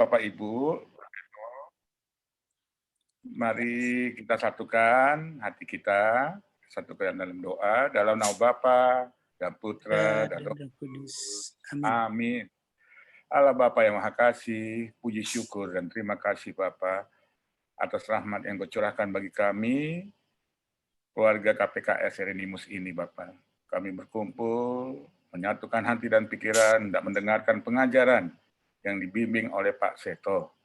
Bapak Ibu, mari kita satukan hati kita, satukan dalam doa, dalam nama Bapa dan Putra dan Roh Kudus. Amin. Amin. Allah Bapa yang Maha Kasih, puji syukur dan terima kasih Bapa atas rahmat yang Kau curahkan bagi kami, keluarga KPKS Erinimus ini Bapa. Kami berkumpul, menyatukan hati dan pikiran, dan mendengarkan pengajaran yang dibimbing oleh Pak Seto.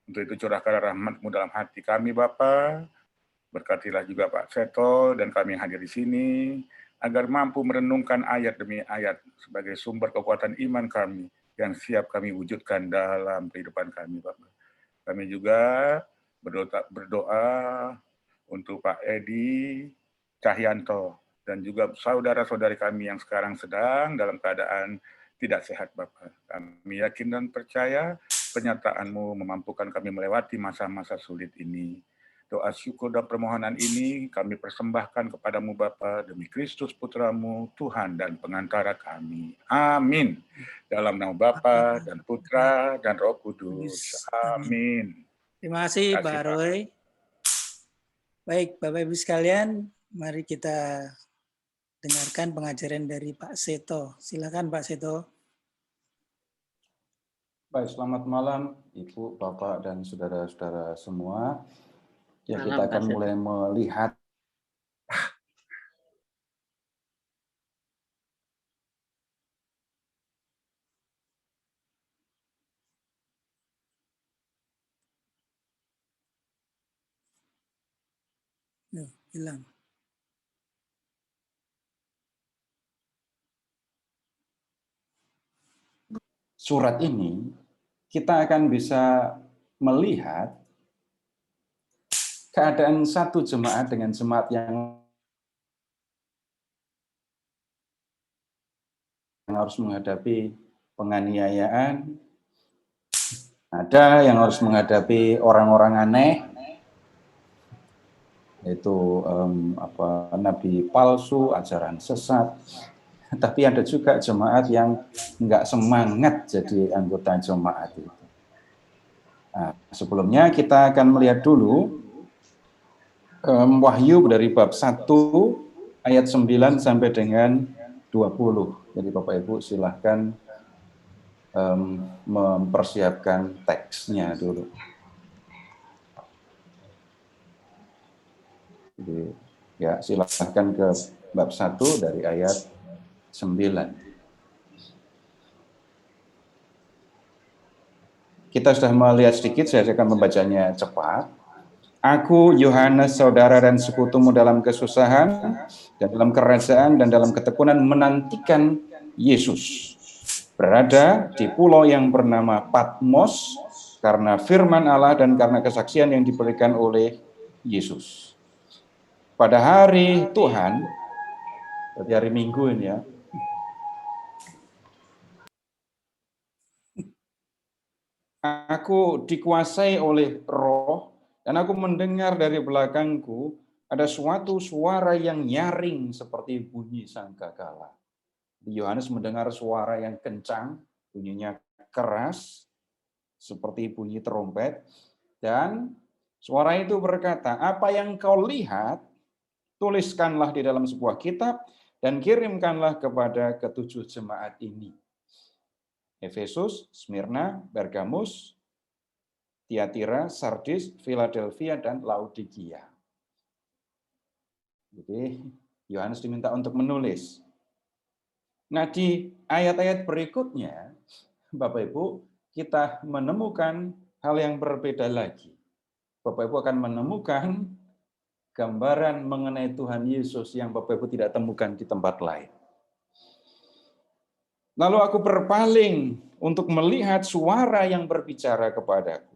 Untuk itu curahkan rahmat-Mu dalam hati kami Bapa. Berkatilah juga Pak Seto dan kami yang hadir di sini, agar mampu merenungkan ayat demi ayat sebagai sumber kekuatan iman kami yang siap kami wujudkan dalam kehidupan kami Bapak. Kami juga berdoa untuk Pak Edi Cahyanto dan juga saudara-saudari kami yang sekarang sedang dalam keadaan tidak sehat Bapak. Kami yakin dan percaya penyertaan-Mu memampukan kami melewati masa-masa sulit ini. Doa syukur dan permohonan ini kami persembahkan kepadamu Bapa demi Kristus Putra-Mu, Tuhan dan pengantara kami. Amin. Dalam nama Bapa dan Putra dan Roh Kudus. Amin. Terima kasih Pak Roy. Baik Bapak Ibu sekalian, mari kita dengarkan pengajaran dari Pak Seto. Silakan Pak Seto. Baik, selamat malam Ibu, Bapak, dan saudara-saudara semua. Ya, kita akan mulai melihat hilang. Surat ini, kita akan bisa melihat keadaan satu jemaat dengan jemaat yang harus menghadapi penganiayaan, ada yang harus menghadapi orang-orang aneh, yaitu nabi palsu, ajaran sesat. Tapi ada juga jemaat yang nggak semangat jadi anggota jemaat itu. Nah, sebelumnya kita akan melihat dulu Wahyu dari bab 1 ayat 9 sampai dengan 20. Jadi Bapak Ibu silahkan mempersiapkan teksnya dulu. Jadi, ya silahkan ke bab 1 dari ayat 9. Kita sudah melihat sedikit, saya akan membacanya cepat. Aku, Yohanes, saudara dan sekutumu dalam kesusahan, dan dalam kerajaan, dan dalam ketekunan menantikan Yesus. Berada di pulau yang bernama Patmos, karena firman Allah dan karena kesaksian yang diberikan oleh Yesus. Pada hari Tuhan, berarti hari Minggu ini ya, aku dikuasai oleh Roh, dan aku mendengar dari belakangku ada suatu suara yang nyaring seperti bunyi sangkakala. Yohanes mendengar suara yang kencang, bunyinya keras, seperti bunyi trompet, dan suara itu berkata, apa yang kau lihat, tuliskanlah di dalam sebuah kitab, dan kirimkanlah kepada ketujuh jemaat ini. Efesus, Smyrna, Pergamus, Tiatira, Sardis, Philadelphia, dan Laodikia. Jadi Yohanes diminta untuk menulis. Nah, di ayat-ayat berikutnya, Bapak Ibu, kita menemukan hal yang berbeda lagi. Bapak Ibu akan menemukan gambaran mengenai Tuhan Yesus yang Bapak Ibu tidak temukan di tempat lain. Lalu aku berpaling untuk melihat suara yang berbicara kepadaku.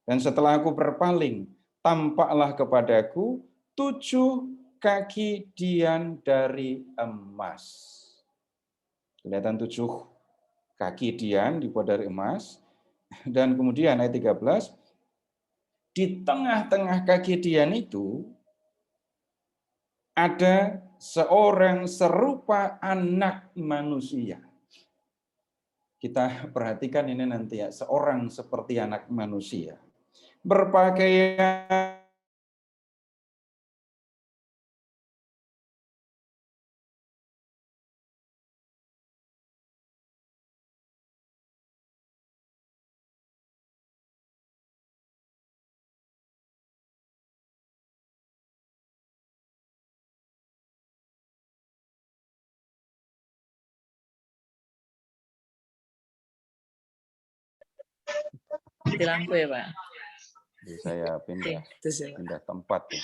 Dan setelah aku berpaling, tampaklah kepadaku 7 kaki dian dari emas. Kelihatan 7 kaki dian dibuat dari emas. Dan kemudian ayat 13, di tengah-tengah kaki dian itu ada seorang serupa anak manusia. kita perhatikan ini nanti ya, seorang seperti anak manusia. Berpakaian Mati lampu ya, Pak. saya pindah Terus ya, Pak. pindah tempat ya.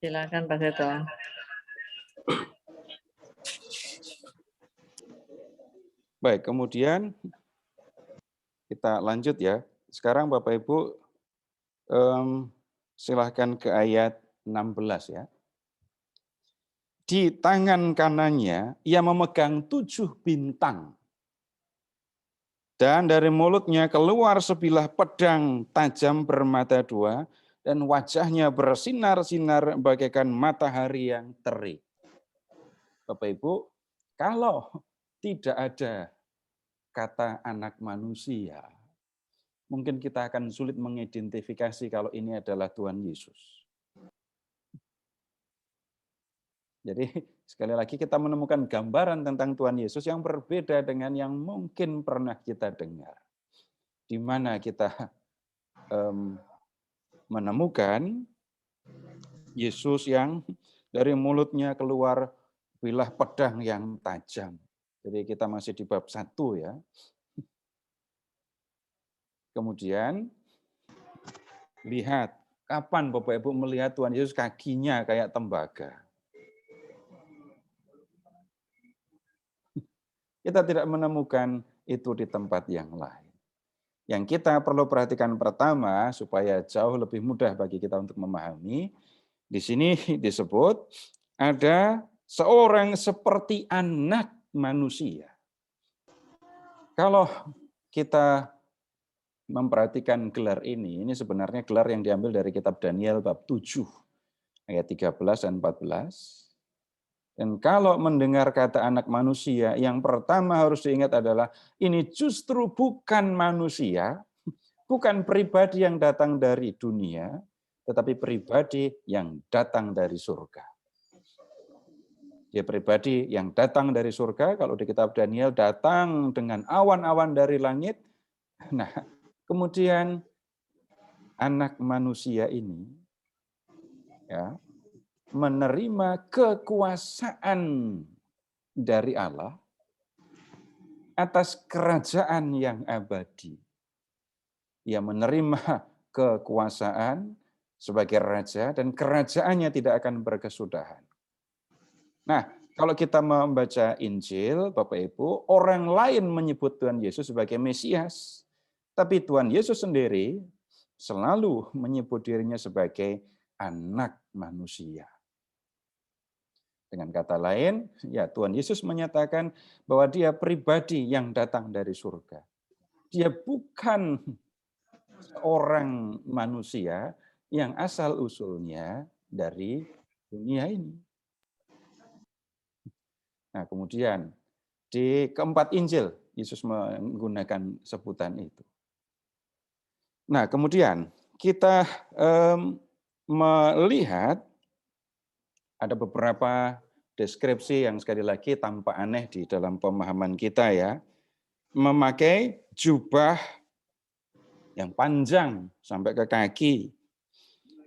Silakan Pak Seto. Baik, kemudian kita lanjut ya. Sekarang Bapak Ibu silahkan ke ayat 16 ya. Di tangan kanannya ia memegang 7 bintang. Dan dari mulutnya keluar sebilah pedang tajam bermata 2, dan wajahnya bersinar-sinar bagaikan matahari yang terik. Bapak Ibu, kalau tidak ada kata anak manusia, mungkin kita akan sulit mengidentifikasi kalau ini adalah Tuhan Yesus. Jadi sekali lagi kita menemukan gambaran tentang Tuhan Yesus yang berbeda dengan yang mungkin pernah kita dengar. Di mana kita menemukan Yesus yang dari mulutnya keluar bilah pedang yang tajam. Jadi kita masih di bab 1 ya. Kemudian lihat, kapan Bapak Ibu melihat Tuhan Yesus kakinya kayak tembaga? Kita tidak menemukan itu di tempat yang lain. Yang kita perlu perhatikan pertama, supaya jauh lebih mudah bagi kita untuk memahami, di sini disebut ada seorang seperti anak manusia. Kalau kita memperhatikan gelar ini sebenarnya gelar yang diambil dari kitab Daniel bab 7, ayat 13 dan 14. Dan kalau mendengar kata anak manusia, yang pertama harus diingat adalah ini justru bukan manusia, bukan pribadi yang datang dari dunia, tetapi pribadi yang datang dari surga. Dia pribadi yang datang dari surga, kalau di kitab Daniel datang dengan awan-awan dari langit. Nah, kemudian anak manusia ini ya menerima kekuasaan dari Allah atas kerajaan yang abadi. Ia menerima kekuasaan sebagai raja dan kerajaannya tidak akan berkesudahan. Nah, kalau kita membaca Injil, Bapak Ibu, orang lain menyebut Tuhan Yesus sebagai Mesias, tapi Tuhan Yesus sendiri selalu menyebut dirinya sebagai anak manusia. Dengan kata lain, ya Tuhan Yesus menyatakan bahwa dia pribadi yang datang dari surga. Dia bukan seorang manusia yang asal-usulnya dari dunia ini. Nah, kemudian di keempat Injil, Yesus menggunakan sebutan itu. Nah, kemudian kita melihat ada beberapa deskripsi yang sekali lagi tampak aneh di dalam pemahaman kita ya. Memakai jubah yang panjang sampai ke kaki.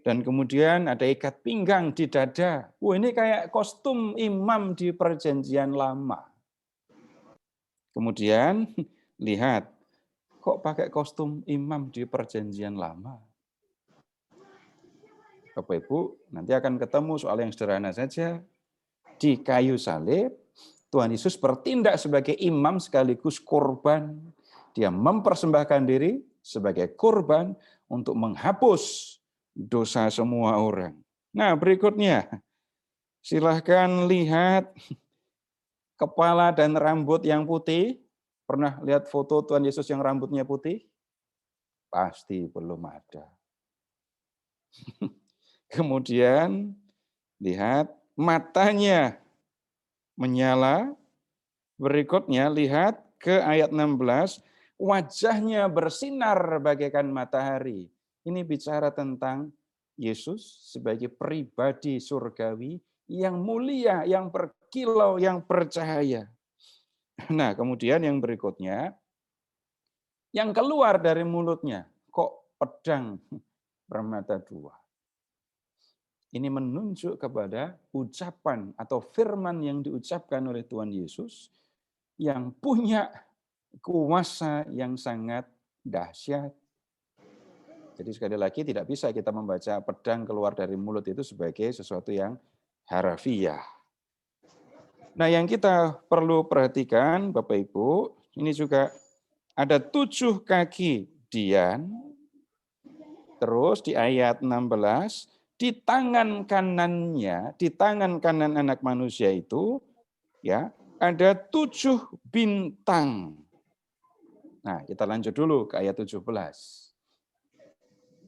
Dan kemudian ada ikat pinggang di dada. Wah, ini kayak kostum imam di Perjanjian Lama. Kemudian lihat, kok pakai kostum imam di Perjanjian Lama? Bapak Ibu, nanti akan ketemu soal yang sederhana saja. Di kayu salib, Tuhan Yesus bertindak sebagai imam sekaligus korban. Dia mempersembahkan diri sebagai korban untuk menghapus dosa semua orang. Nah, berikutnya, silahkan lihat kepala dan rambut yang putih. Pernah lihat foto Tuhan Yesus yang rambutnya putih? Pasti belum ada. Kemudian lihat matanya menyala Berikutnya lihat ke ayat 16, wajahnya bersinar bagaikan matahari. Ini bicara tentang Yesus sebagai pribadi surgawi yang mulia, yang berkilau, yang bercahaya. Nah, kemudian yang berikutnya, yang keluar dari mulutnya, kok pedang bermata dua. Ini menunjuk kepada ucapan atau firman yang diucapkan oleh Tuhan Yesus yang punya kuasa yang sangat dahsyat. Jadi sekali lagi tidak bisa kita membaca pedang keluar dari mulut itu sebagai sesuatu yang harafiah. Nah, yang kita perlu perhatikan Bapak Ibu, ini juga ada 7 kaki dian, terus di ayat 16, di tangan kanannya, di tangan kanan anak manusia itu, ya, ada 7 bintang. Nah, kita lanjut dulu ke ayat 17.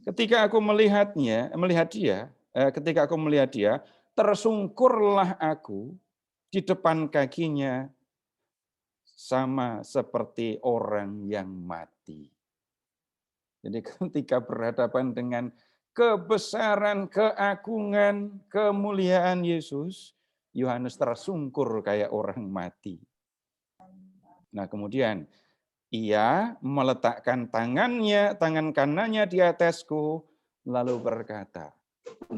Ketika aku melihat dia, tersungkurlah aku di depan kakinya sama seperti orang yang mati. Jadi ketika berhadapan dengan kebesaran, keagungan, kemuliaan Yesus, Yohanes tersungkur kayak orang mati. Nah, kemudian ia meletakkan tangan kanannya di atasku, lalu berkata,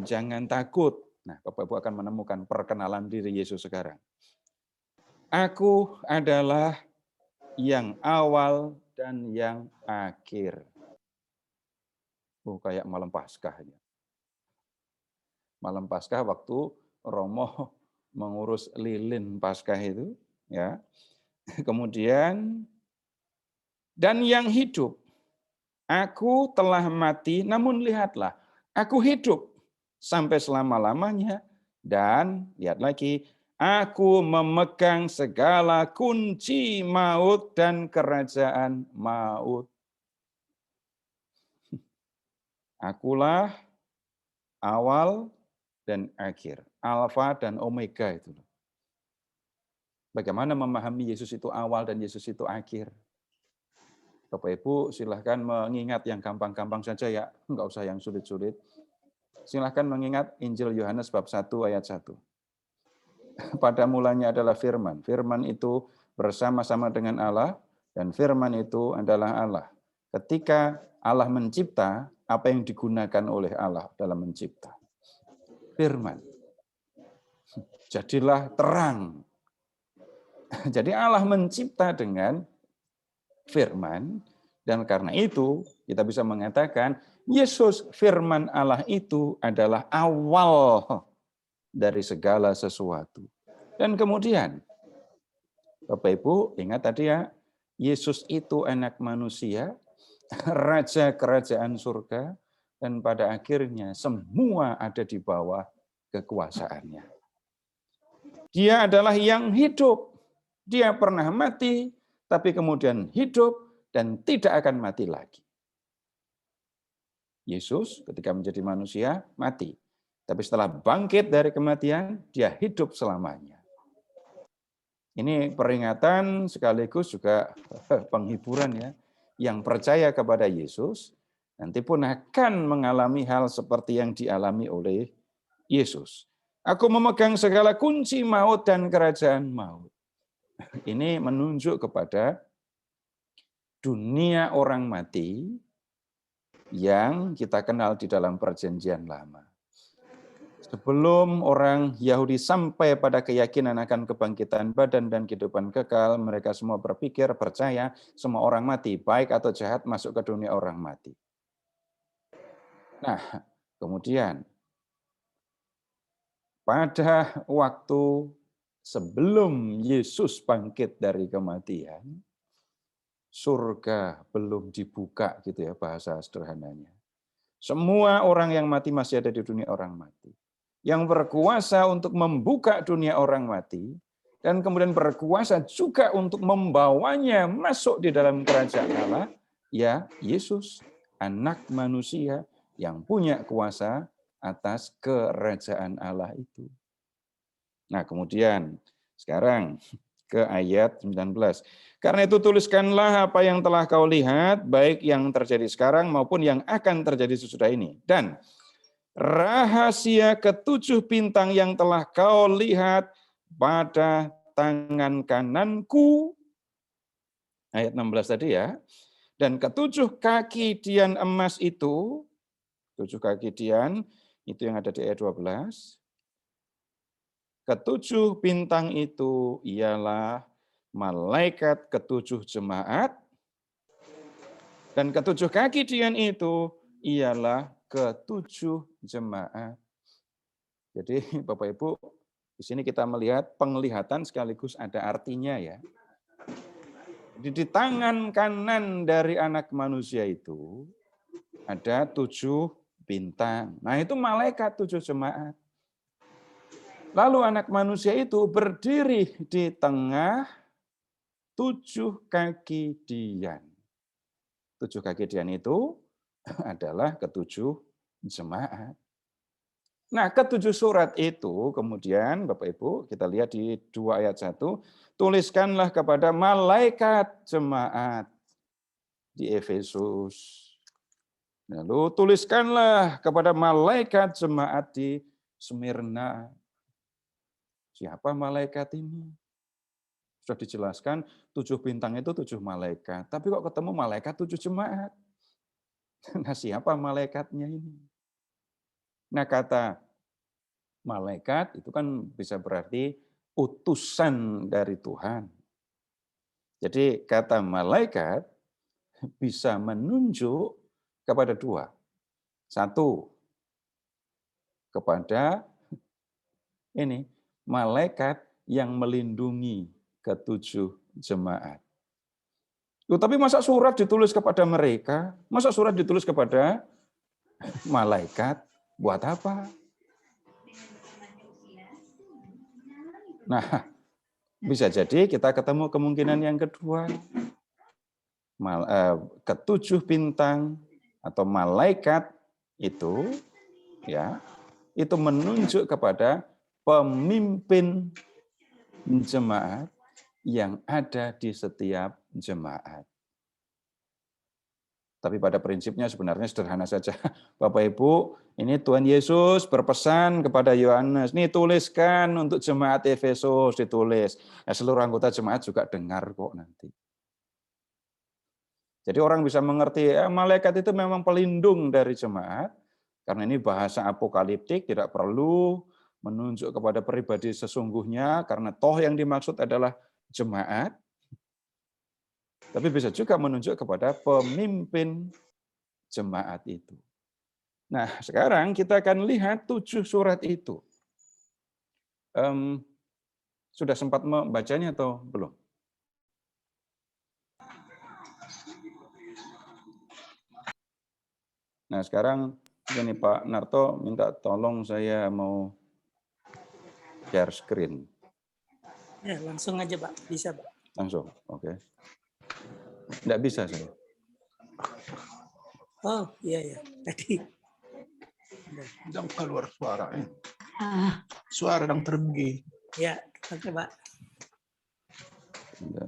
jangan takut. Nah, Bapak Ibu akan menemukan perkenalan diri Yesus sekarang. Aku adalah yang awal dan yang akhir. Kayak malam Paskah. Malam Paskah waktu Romo mengurus lilin Paskah itu, ya. Kemudian dan yang hidup. Aku telah mati, namun lihatlah, aku hidup sampai selama-lamanya. Dan lihat lagi, aku memegang segala kunci maut dan kerajaan maut. Akulah awal dan akhir, alfa dan omega itu. Bagaimana memahami Yesus itu awal dan Yesus itu akhir? Bapak Ibu silahkan mengingat yang gampang-gampang saja ya, enggak usah yang sulit-sulit. Silahkan mengingat Injil Yohanes bab 1 ayat 1. Pada mulanya adalah firman. Firman itu bersama-sama dengan Allah dan firman itu adalah Allah. Ketika Allah mencipta, apa yang digunakan oleh Allah dalam mencipta? Firman. Jadilah terang. Jadi Allah mencipta dengan firman, dan karena itu kita bisa mengatakan Yesus firman Allah itu adalah awal dari segala sesuatu. Dan kemudian Bapak Ibu ingat tadi ya, Yesus itu anak manusia, raja kerajaan surga, dan pada akhirnya semua ada di bawah kekuasaannya. Dia adalah yang hidup. Dia pernah mati, tapi kemudian hidup dan tidak akan mati lagi. Yesus ketika menjadi manusia mati, tapi setelah bangkit dari kematian, dia hidup selamanya. Ini peringatan sekaligus juga penghiburan ya. Yang percaya kepada Yesus nanti pun akan mengalami hal seperti yang dialami oleh Yesus. Aku memegang segala kunci maut dan kerajaan maut. Ini menunjuk kepada dunia orang mati yang kita kenal di dalam Perjanjian Lama. Sebelum orang Yahudi sampai pada keyakinan akan kebangkitan badan dan kehidupan kekal, mereka semua berpikir, percaya, semua orang mati, baik atau jahat, masuk ke dunia orang mati. Nah, kemudian pada waktu sebelum Yesus bangkit dari kematian, surga belum dibuka gitu ya bahasa sederhananya. Semua orang yang mati masih ada di dunia orang mati. Yang berkuasa untuk membuka dunia orang mati dan kemudian berkuasa juga untuk membawanya masuk di dalam kerajaan Allah, ya Yesus, anak manusia yang punya kuasa atas kerajaan Allah itu. Nah, kemudian sekarang ke ayat 19. Karena itu tuliskanlah apa yang telah kau lihat, baik yang terjadi sekarang maupun yang akan terjadi sesudah ini. Dan rahasia ketujuh bintang yang telah kau lihat pada tangan kananku. Ayat 16 tadi ya. Dan ketujuh kaki dian emas itu, tujuh kaki dian, itu yang ada di ayat 12. Ketujuh bintang itu ialah malaikat ketujuh jemaat, dan ketujuh kaki dian itu ialah ketujuh jemaat. Jadi Bapak Ibu, di sini kita melihat penglihatan sekaligus ada artinya ya. Di tangan kanan dari anak manusia itu ada 7 bintang. Nah itu malaikat 7 jemaat. Lalu anak manusia itu berdiri di tengah 7 kaki dian. 7 kaki dian itu adalah ketujuh jemaat. Nah, ketujuh surat itu kemudian Bapak Ibu, kita lihat di 2 ayat 1, tuliskanlah kepada malaikat jemaat di Efesus. Lalu tuliskanlah kepada malaikat jemaat di Smyrna. Siapa malaikat ini? Sudah dijelaskan 7 bintang itu 7 malaikat. Tapi kok ketemu malaikat 7 jemaat? Nah siapa malaikatnya ini? Nah kata malaikat itu kan bisa berarti utusan dari Tuhan. Jadi kata malaikat bisa menunjuk kepada 2. 1, kepada ini malaikat yang melindungi ketujuh jemaat. Tapi masa surat ditulis kepada mereka? Masa surat ditulis kepada malaikat? Buat apa? Nah, bisa jadi kita ketemu kemungkinan yang kedua. Ketujuh bintang atau malaikat itu ya, itu menunjuk kepada pemimpin jemaat yang ada di setiap jemaat. Tapi pada prinsipnya sebenarnya sederhana saja. Bapak Ibu, ini Tuhan Yesus berpesan kepada Yohanes, nih tuliskan untuk jemaat Efesus, ditulis. Nah, seluruh anggota jemaat juga dengar kok nanti. Jadi orang bisa mengerti, malaikat itu memang pelindung dari jemaat, karena ini bahasa apokaliptik, tidak perlu menunjuk kepada pribadi sesungguhnya, karena toh yang dimaksud adalah jemaat, tapi bisa juga menunjuk kepada pemimpin jemaat itu. Nah, sekarang kita akan lihat 7 surat itu. Sudah sempat membacanya atau belum? Nah, sekarang ini Pak Narto minta tolong saya mau share screen. Ya, langsung aja, Pak. Bisa, Pak. Langsung, oke. Enggak bisa saya. Oh, iya ya. Tadi. Sedang keluar suara. Suara yang terenggi. Ya, oke, Pak. Bentar.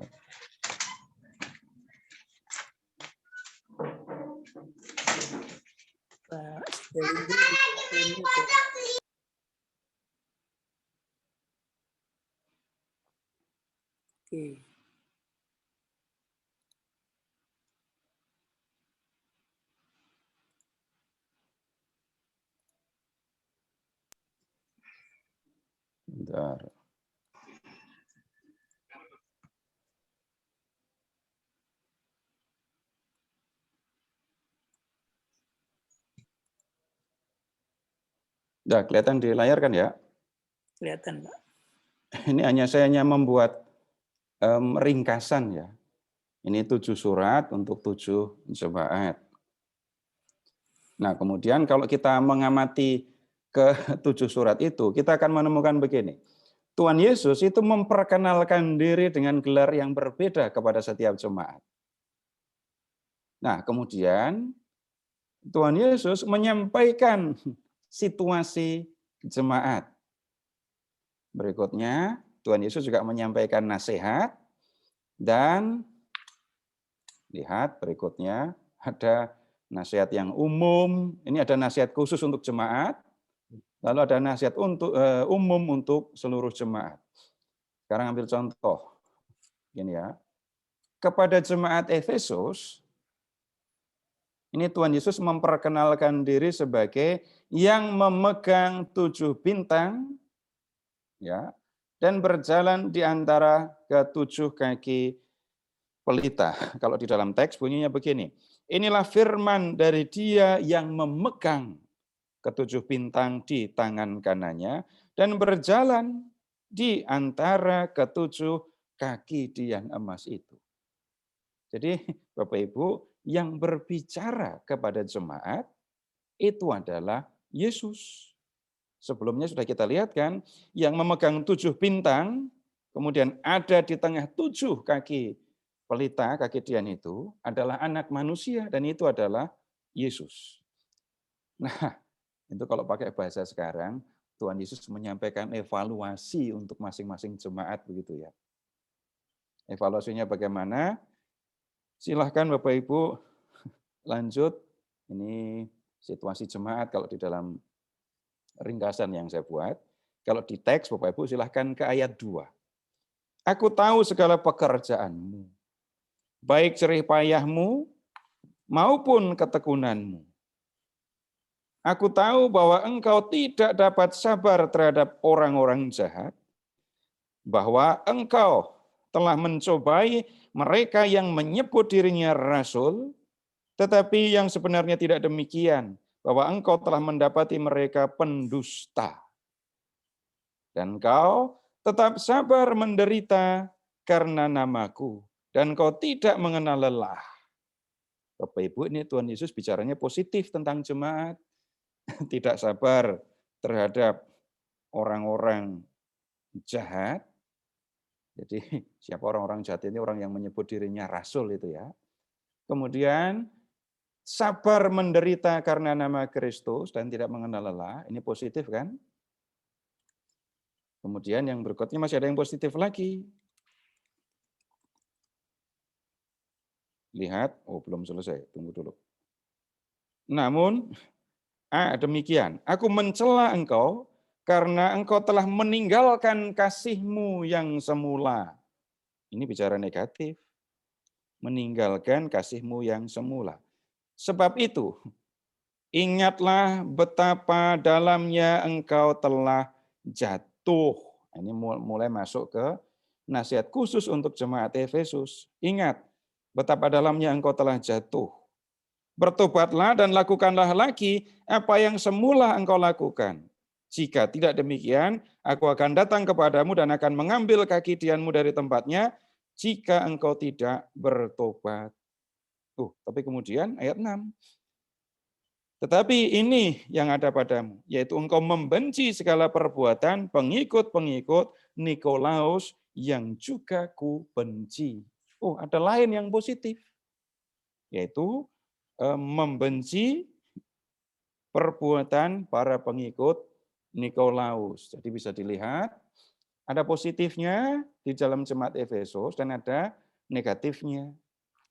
Pak, oke. Bentar. Udah kelihatan di layar kan ya? Kelihatan, Pak. Ini saya hanya membuat ringkasan ya. Ini 7 surat untuk 7 jemaat. Nah, kemudian kalau kita mengamati ke 7 surat itu, kita akan menemukan begini. Tuhan Yesus itu memperkenalkan diri dengan gelar yang berbeda kepada setiap jemaat. Nah, kemudian Tuhan Yesus menyampaikan situasi jemaat. Berikutnya, Tuhan Yesus juga menyampaikan nasihat, dan lihat berikutnya ada nasihat yang umum, ini ada nasihat khusus untuk jemaat, lalu ada nasihat untuk umum untuk seluruh jemaat. Sekarang ambil contoh, gini ya, kepada jemaat Efesus, ini Tuhan Yesus memperkenalkan diri sebagai yang memegang 7 bintang, ya, dan berjalan di antara ke-7 kaki pelita. Kalau di dalam teks bunyinya begini, inilah firman dari Dia yang memegang ke-7 bintang di tangan kanannya dan berjalan di antara ke-7 kaki tiang emas itu. Jadi Bapak Ibu, yang berbicara kepada jemaat itu adalah Yesus. Sebelumnya sudah kita lihat kan, yang memegang 7 bintang, kemudian ada di tengah 7 kaki pelita, kaki tiang itu adalah anak manusia, dan itu adalah Yesus. Nah, itu kalau pakai bahasa sekarang, Tuhan Yesus menyampaikan evaluasi untuk masing-masing jemaat begitu ya. Evaluasinya bagaimana? Silahkan Bapak Ibu lanjut. Ini situasi jemaat kalau di dalam ringkasan yang saya buat. Kalau di teks Bapak Ibu silahkan ke ayat 2. Aku tahu segala pekerjaanmu, baik jerih payahmu maupun ketekunanmu. Aku tahu bahwa engkau tidak dapat sabar terhadap orang-orang jahat, bahwa engkau telah mencobai mereka yang menyebut dirinya rasul, tetapi yang sebenarnya tidak demikian, bahwa engkau telah mendapati mereka pendusta. Dan engkau tetap sabar menderita karena namaku, dan engkau tidak mengenal lelah. Bapak Ibu, ini Tuhan Yesus bicaranya positif tentang jemaat. Tidak sabar terhadap orang-orang jahat. Jadi siapa orang-orang jahat ini? Orang yang menyebut dirinya rasul itu ya. Kemudian sabar menderita karena nama Kristus dan tidak mengenal lelah. Ini positif kan? Kemudian yang berikutnya masih ada yang positif lagi. Lihat, oh belum selesai, tunggu dulu. Namun, demikian, aku mencela engkau karena engkau telah meninggalkan kasihmu yang semula. Ini bicara negatif. Meninggalkan kasihmu yang semula. Sebab itu, ingatlah betapa dalamnya engkau telah jatuh. Ini mulai masuk ke nasihat khusus untuk jemaat Efesus. Ingat, betapa dalamnya engkau telah jatuh. Bertobatlah dan lakukanlah lagi apa yang semula engkau lakukan. Jika tidak demikian, aku akan datang kepadamu dan akan mengambil kaki tianmu dari tempatnya jika engkau tidak bertobat. Tapi kemudian ayat 6. Tetapi ini yang ada padamu, yaitu engkau membenci segala perbuatan pengikut-pengikut Nikolaus yang juga ku benci. Ada lain yang positif, yaitu membenci perbuatan para pengikut Nikolaus. Jadi bisa dilihat, ada positifnya di dalam jemaat Efesus dan ada negatifnya.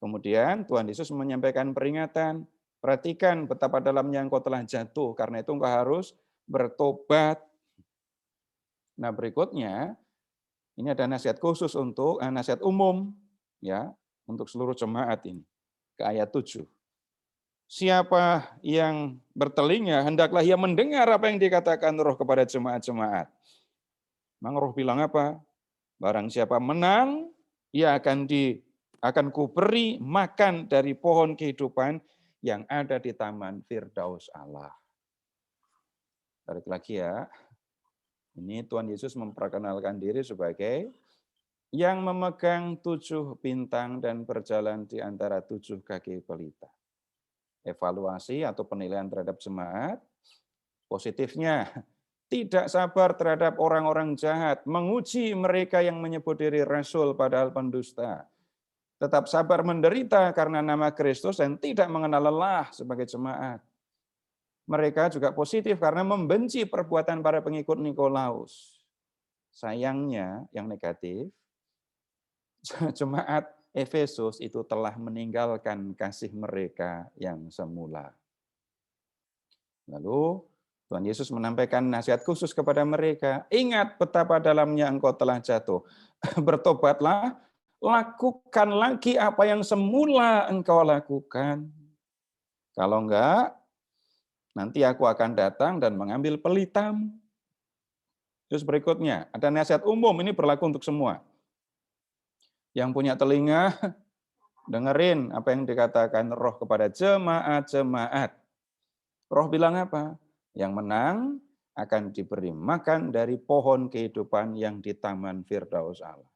Kemudian Tuhan Yesus menyampaikan peringatan, perhatikan betapa dalamnya engkau telah jatuh, karena itu engkau harus bertobat. Nah berikutnya, ini ada nasihat khusus untuk, nasihat umum, ya, untuk seluruh jemaat ini, ke ayat 7. Siapa yang bertelinga, hendaklah ia mendengar apa yang dikatakan Roh kepada jemaat-jemaat. Memang Roh bilang apa? Barang siapa menang, ia akan kuberi makan dari pohon kehidupan yang ada di taman Firdaus Allah. Balik lagi ya. Ini Tuhan Yesus memperkenalkan diri sebagai yang memegang 7 bintang dan berjalan di antara 7 kaki pelita. Evaluasi atau penilaian terhadap jemaat, positifnya tidak sabar terhadap orang-orang jahat, menguji mereka yang menyebut diri rasul padahal pendusta. Tetap sabar menderita karena nama Kristus dan tidak mengenal lelah sebagai jemaat. Mereka juga positif karena membenci perbuatan para pengikut Nikolaus. sayangnya yang negatif, jemaat Efesus itu telah meninggalkan kasih mereka yang semula. Lalu Tuhan Yesus menyampaikan nasihat khusus kepada mereka, ingat betapa dalamnya engkau telah jatuh. Bertobatlah, lakukan lagi apa yang semula engkau lakukan. Kalau enggak, nanti aku akan datang dan mengambil pelitamu. Terus berikutnya, ada nasihat umum, ini berlaku untuk semua. Yang punya telinga, dengerin apa yang dikatakan Roh kepada jemaat-jemaat. Roh bilang apa? Yang menang akan diberi makan dari pohon kehidupan yang di Taman Firdaus Allah.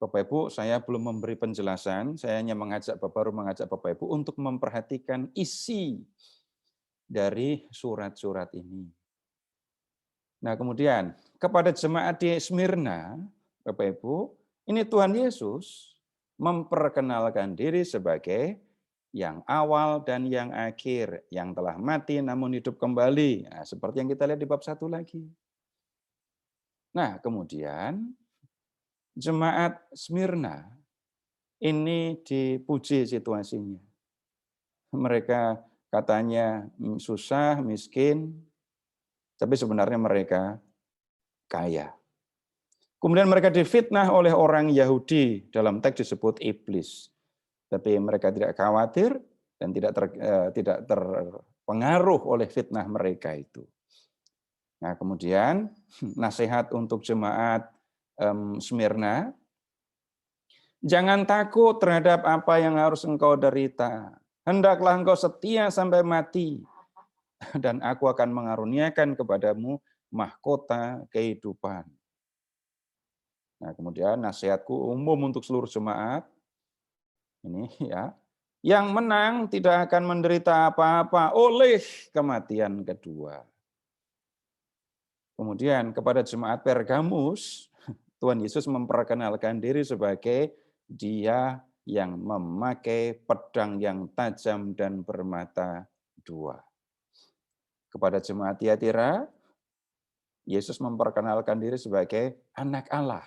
Bapak Ibu, saya belum memberi penjelasan, saya hanya baru mengajak Bapak Ibu untuk memperhatikan isi dari surat-surat ini. Nah, kemudian kepada jemaat di Smyrna, Bapak Ibu, ini Tuhan Yesus memperkenalkan diri sebagai yang awal dan yang akhir, yang telah mati namun hidup kembali. Nah, seperti yang kita lihat di bab 1 lagi. Nah, kemudian jemaat Smyrna ini dipuji situasinya. Mereka katanya susah, miskin, tapi sebenarnya mereka kaya. Kemudian mereka difitnah oleh orang Yahudi, dalam teks disebut iblis. Tapi mereka tidak khawatir dan tidak terpengaruh oleh fitnah mereka itu. Nah, kemudian nasihat untuk jemaat Smyrna, jangan takut terhadap apa yang harus engkau derita. Hendaklah engkau setia sampai mati, dan aku akan mengaruniakan kepadamu mahkota kehidupan. Nah, kemudian nasihatku umum untuk seluruh jemaat, ini ya, yang menang tidak akan menderita apa-apa oleh kematian kedua. Kemudian kepada jemaat Pergamus, Tuhan Yesus memperkenalkan diri sebagai Dia yang memakai pedang yang tajam dan bermata dua. Kepada jemaat Tiatira, Yesus memperkenalkan diri sebagai anak Allah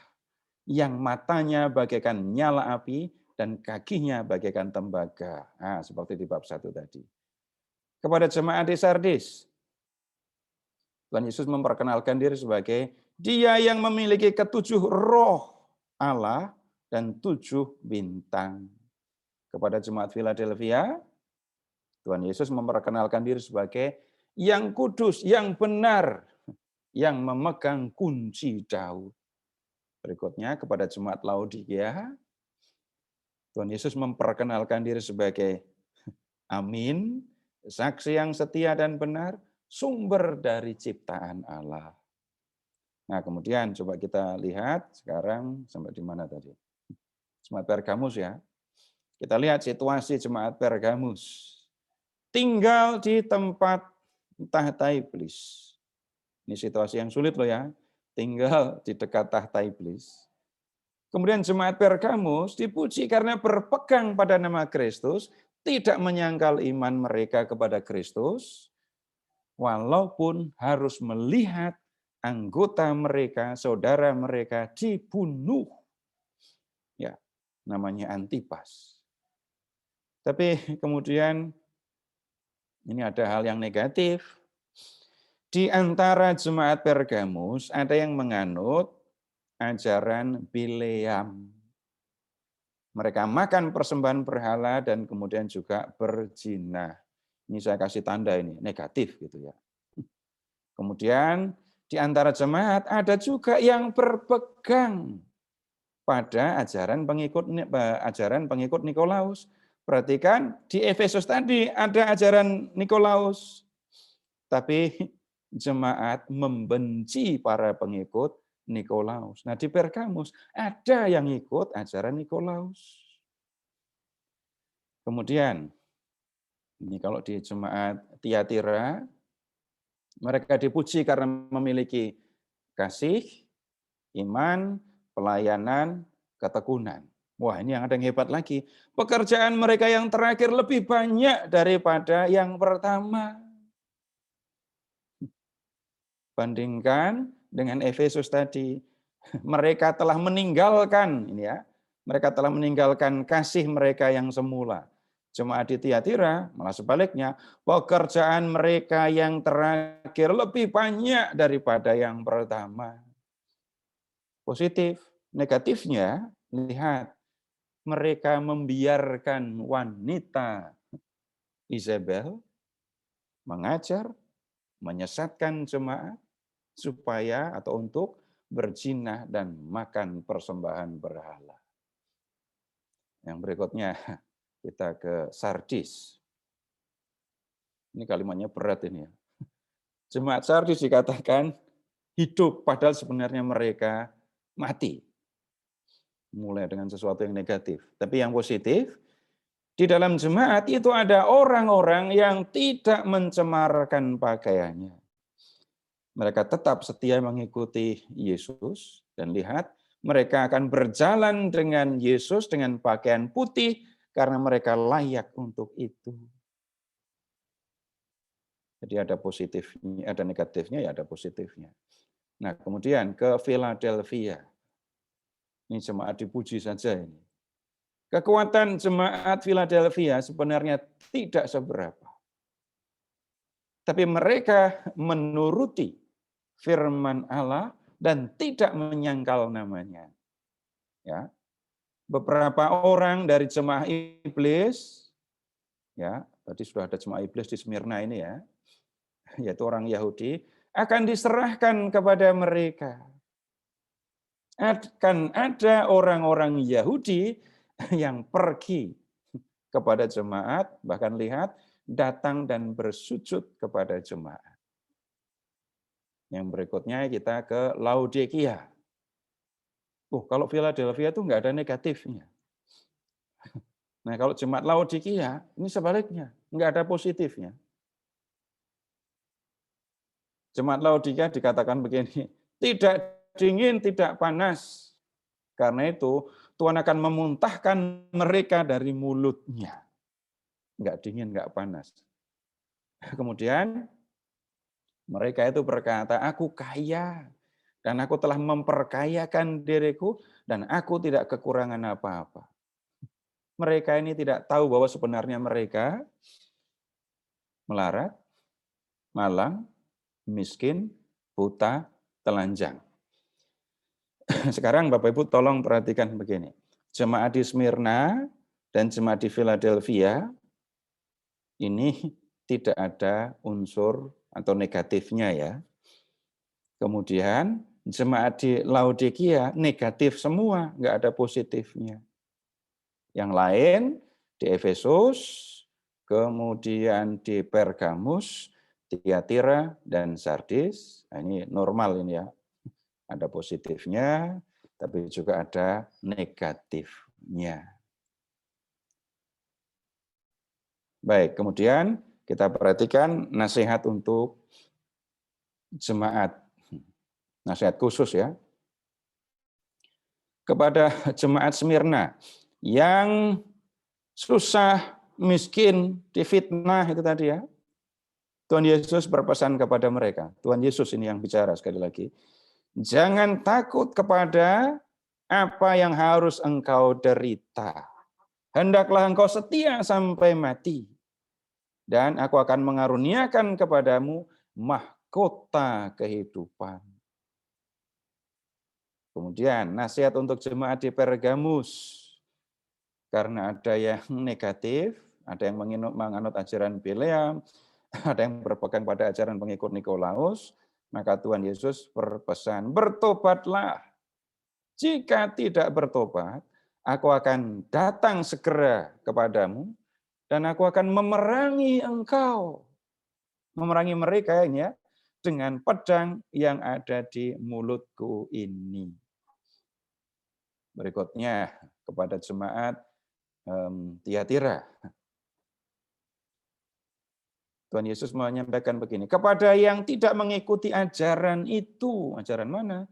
yang matanya bagaikan nyala api dan kakinya bagaikan tembaga. Nah, seperti di bab 1 tadi. Kepada jemaat di Sardis, Tuhan Yesus memperkenalkan diri sebagai Dia yang memiliki ketujuh roh Allah dan 7 bintang. Kepada jemaat Philadelphia, Tuhan Yesus memperkenalkan diri sebagai yang kudus, yang benar, yang memegang kunci Daud. Berikutnya kepada jemaat Laodikia, Tuhan Yesus memperkenalkan diri sebagai Amin, saksi yang setia dan benar, sumber dari ciptaan Allah. Nah, kemudian coba kita lihat sekarang sampai di mana tadi. Jemaat Pergamus ya. Kita lihat situasi jemaat Pergamus. Tinggal di tempat tahta iblis. Ini situasi yang sulit loh ya. Tinggal di dekat tahta iblis. Kemudian jemaat Pergamus dipuji karena berpegang pada nama Kristus, tidak menyangkal iman mereka kepada Kristus, walaupun harus melihat anggota mereka, saudara mereka dibunuh. Ya, namanya Antipas. Tapi kemudian ini ada hal yang negatif. Di antara jemaat Pergamus ada yang menganut ajaran Bileam. Mereka makan persembahan berhala dan kemudian juga berzina. Ini saya kasih tanda ini, negatif gitu ya. Kemudian di antara jemaat ada juga yang berpegang pada ajaran pengikut Nikolaus. Perhatikan di Efesus tadi ada ajaran Nikolaus. Tapi jemaat membenci para pengikut Nikolaus. Nah, di Pergamus ada yang ikut ajaran Nikolaus. Kemudian, ini kalau di jemaat Tiatira, mereka dipuji karena memiliki kasih, iman, pelayanan, ketekunan. Wah, ini yang ada yang hebat lagi. Pekerjaan mereka yang terakhir lebih banyak daripada yang pertama. Bandingkan dengan Efesus tadi. Mereka telah meninggalkan ini ya. Mereka telah meninggalkan kasih mereka yang semula. Jemaat di Tiatira malah sebaliknya, pekerjaan mereka yang terakhir lebih banyak daripada yang pertama. Positif, negatifnya lihat mereka membiarkan wanita Isabel mengajar, menyesatkan jemaat supaya atau untuk berzina dan makan persembahan berhala. Yang berikutnya kita ke Sardis. Ini kalimatnya berat ini ya. Jemaat Sardis dikatakan hidup padahal sebenarnya mereka mati. Mulai dengan sesuatu yang negatif. Tapi yang positif, di dalam jemaat itu ada orang-orang yang tidak mencemarkan pakaiannya. Mereka tetap setia mengikuti Yesus dan lihat mereka akan berjalan dengan Yesus dengan pakaian putih karena mereka layak untuk itu. Jadi ada positifnya, ada negatifnya, ya ada positifnya. Nah, kemudian ke Philadelphia. Ini jemaat dipuji saja ini. Kekuatan jemaat Philadelphia sebenarnya tidak seberapa. Tapi mereka menuruti firman Allah dan tidak menyangkal namanya. Ya. Beberapa orang dari jemaah iblis, ya, tadi sudah ada jemaah iblis di Smyrna ini ya, yaitu orang Yahudi, akan diserahkan kepada mereka. Akan ada orang-orang Yahudi yang pergi kepada jemaat, bahkan lihat, datang dan bersujud kepada jemaat. Yang berikutnya kita ke Laodikia. Kalau Philadelphia itu nggak ada negatifnya. Nah, kalau jemaat Laodikia, ini sebaliknya, nggak ada positifnya. Jemaat Laodikia dikatakan begini, tidak dingin, tidak panas. Karena itu, Tuhan akan memuntahkan mereka dari mulutnya. Nggak dingin, nggak panas. Kemudian, mereka itu berkata, aku kaya, dan aku telah memperkayakan diriku, dan aku tidak kekurangan apa-apa. Mereka ini tidak tahu bahwa sebenarnya mereka melarat, malang, miskin, buta, telanjang. Sekarang Bapak Ibu tolong perhatikan begini. Jemaat di Smyrna dan jemaat di Philadelphia ini tidak ada unsur atau negatifnya ya. Kemudian jemaat di Laodikia negatif semua, nggak ada positifnya. Yang lain di Efesus, kemudian di Pergamus, Tiatira, dan Sardis. Nah, ini normal ini ya. Ada positifnya, tapi juga ada negatifnya. Baik, kemudian kita perhatikan nasihat untuk jemaat. Nasihat khusus ya. Kepada jemaat Smyrna yang susah, miskin, difitnah itu tadi ya. Tuhan Yesus berpesan kepada mereka. Tuhan Yesus ini yang bicara sekali lagi. Jangan takut kepada apa yang harus engkau derita. Hendaklah engkau setia sampai mati. Dan aku akan mengaruniakan kepadamu mahkota kehidupan. Kemudian nasihat untuk jemaat di Pergamus. Karena ada yang negatif, ada yang menganut ajaran Bileam, ada yang berpegang pada ajaran pengikut Nikolaus, maka Tuhan Yesus berpesan, bertobatlah. Jika tidak bertobat, aku akan datang segera kepadamu, dan aku akan memerangi engkau. Memerangi mereka ini ya, dengan pedang yang ada di mulutku ini. Berikutnya kepada jemaat Tiatira. Tuhan Yesus menyampaikan begini, kepada yang tidak mengikuti ajaran itu, ajaran mana?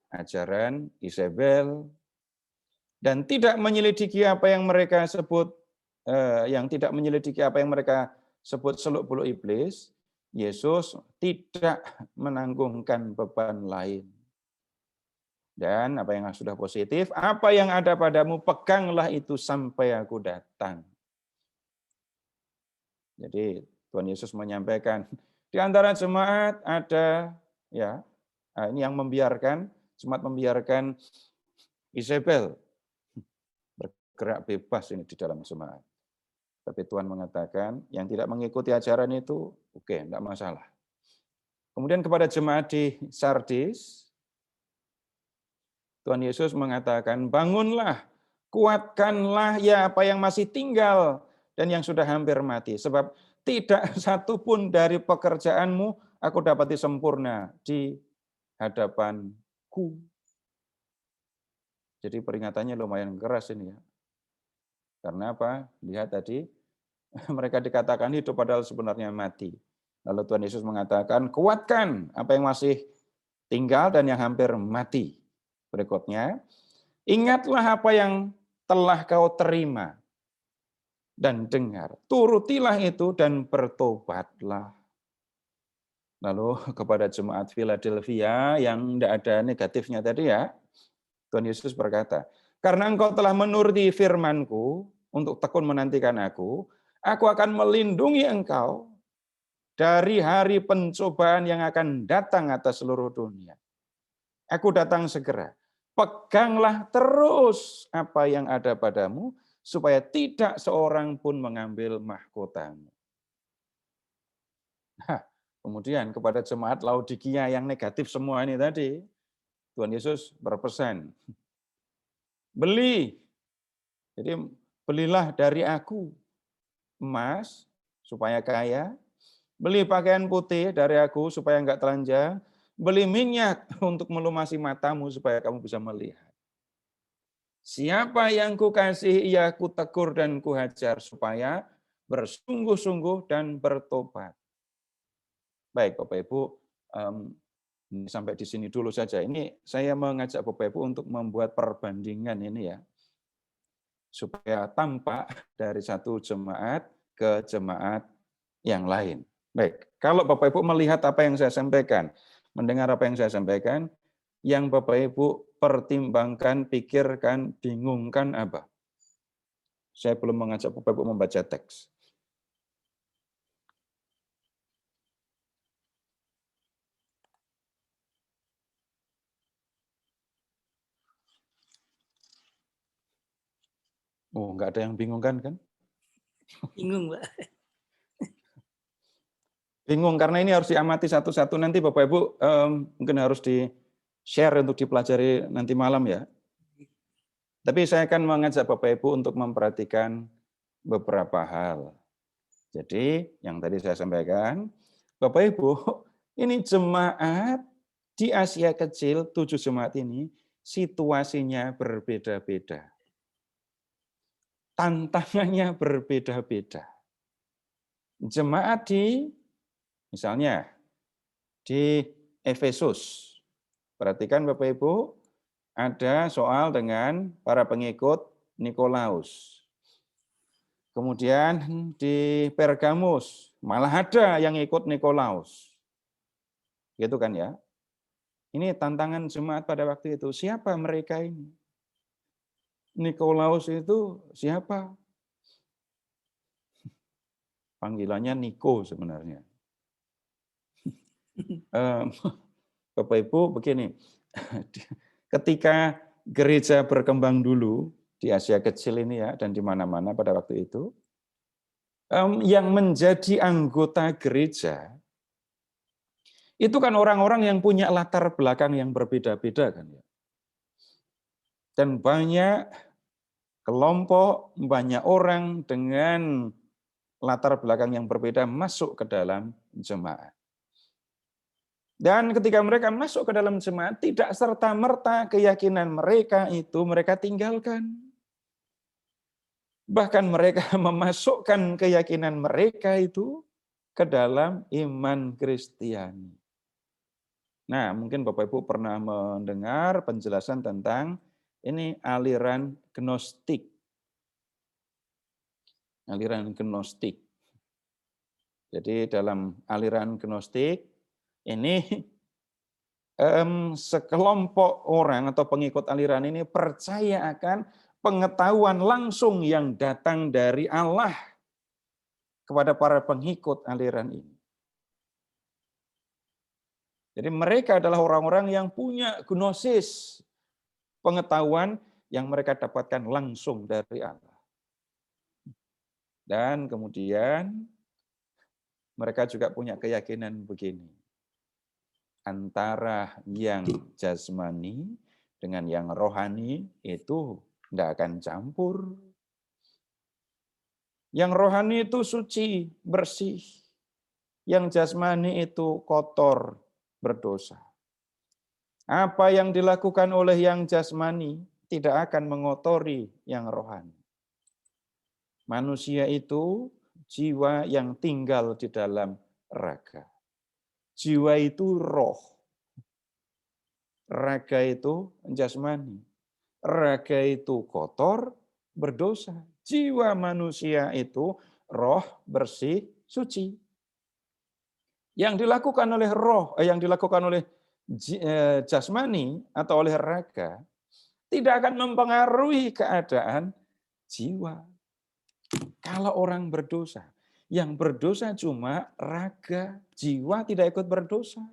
Ajaran Isabel, dan tidak menyelidiki apa yang mereka sebut, seluk-beluk iblis, Yesus tidak menanggungkan beban lain. Dan apa yang sudah positif, apa yang ada padamu, peganglah itu sampai aku datang. Jadi Tuhan Yesus menyampaikan, di antara jemaat ada, ya, ini yang membiarkan, jemaat membiarkan Isabel bergerak bebas ini di dalam jemaat. Tapi Tuhan mengatakan, yang tidak mengikuti ajaran itu, oke, enggak masalah. Kemudian kepada jemaat di Sardis, Tuhan Yesus mengatakan, bangunlah, kuatkanlah ya apa yang masih tinggal dan yang sudah hampir mati. Sebab tidak satu pun dari pekerjaanmu aku dapati sempurna di hadapanku. Jadi peringatannya lumayan keras ini ya. Karena apa? Lihat tadi, mereka dikatakan hidup padahal sebenarnya mati. Lalu Tuhan Yesus mengatakan, kuatkan apa yang masih tinggal dan yang hampir mati. Berikutnya, ingatlah apa yang telah kau terima dan dengar. Turutilah itu dan bertobatlah. Lalu kepada jemaat Philadelphia yang tidak ada negatifnya tadi ya, Tuhan Yesus berkata, karena engkau telah menuruti firman-Ku untuk tekun menantikan aku akan melindungi engkau dari hari pencobaan yang akan datang atas seluruh dunia. Aku datang segera. Peganglah terus apa yang ada padamu, supaya tidak seorang pun mengambil mahkotamu. Nah, kemudian kepada jemaat Laodikia yang negatif semua ini tadi, Tuhan Yesus berpesan, beli. Jadi belilah dari aku emas supaya kaya, beli pakaian putih dari aku supaya enggak telanjang, beli minyak untuk melumasi matamu supaya kamu bisa melihat. Siapa yang kukasihi ia kutegur dan kuhajar supaya bersungguh-sungguh dan bertobat. Baik Bapak Ibu, sampai di sini dulu saja. Ini saya mengajak Bapak Ibu untuk membuat perbandingan ini ya. Supaya tampak dari satu jemaat ke jemaat yang lain. Baik, kalau Bapak Ibu melihat apa yang saya sampaikan, mendengar apa yang saya sampaikan, yang Bapak Ibu pertimbangkan, pikirkan, bingungkan apa? Saya belum mengajak Bapak Ibu membaca teks. Oh, enggak ada yang bingungkan kan? Bingung, Pak. Bingung karena ini harus diamati satu-satu. Nanti Bapak Ibu mungkin harus di-share untuk dipelajari nanti malam ya. Tapi saya akan mengajak Bapak Ibu untuk memperhatikan beberapa hal. Jadi yang tadi saya sampaikan, Bapak Ibu, ini jemaat di Asia Kecil, 7 jemaat ini, situasinya berbeda-beda. Tantangannya berbeda-beda. Jemaat misalnya, di Efesus. Perhatikan Bapak Ibu, ada soal dengan para pengikut Nikolaus. Kemudian di Pergamus, malah ada yang ikut Nikolaus. Gitu kan ya. Ini tantangan jemaat pada waktu itu. Siapa mereka ini? Nikolaus itu siapa? Panggilannya Niko sebenarnya. Bapak Ibu begini, ketika gereja berkembang dulu di Asia Kecil ini ya, dan di mana-mana pada waktu itu, yang menjadi anggota gereja itu kan orang-orang yang punya latar belakang yang berbeda-beda kan ya. Dan banyak kelompok, banyak orang dengan latar belakang yang berbeda masuk ke dalam jemaat. Dan ketika mereka masuk ke dalam jemaat, tidak serta-merta keyakinan mereka itu mereka tinggalkan. Bahkan mereka memasukkan keyakinan mereka itu ke dalam iman Kristiani. Nah, mungkin Bapak Ibu pernah mendengar penjelasan tentang ini aliran Gnostik. Aliran Gnostik. Jadi dalam aliran Gnostik ini sekelompok orang atau pengikut aliran ini percaya akan pengetahuan langsung yang datang dari Allah kepada para pengikut aliran ini. Jadi mereka adalah orang-orang yang punya gnosis, pengetahuan yang mereka dapatkan langsung dari Allah. Dan kemudian mereka juga punya keyakinan begini. Antara yang jasmani dengan yang rohani itu tidak akan campur. Yang rohani itu suci, bersih. Yang jasmani itu kotor, berdosa. Apa yang dilakukan oleh yang jasmani tidak akan mengotori yang rohani. Manusia itu jiwa yang tinggal di dalam raga. Jiwa itu roh. Raga itu jasmani. Raga itu kotor, berdosa. Jiwa manusia itu roh, bersih, suci. Yang dilakukan oleh roh, yang dilakukan oleh jasmani atau oleh raga tidak akan mempengaruhi keadaan jiwa. Kalau orang berdosa, yang berdosa cuma raga, jiwa tidak ikut berdosa.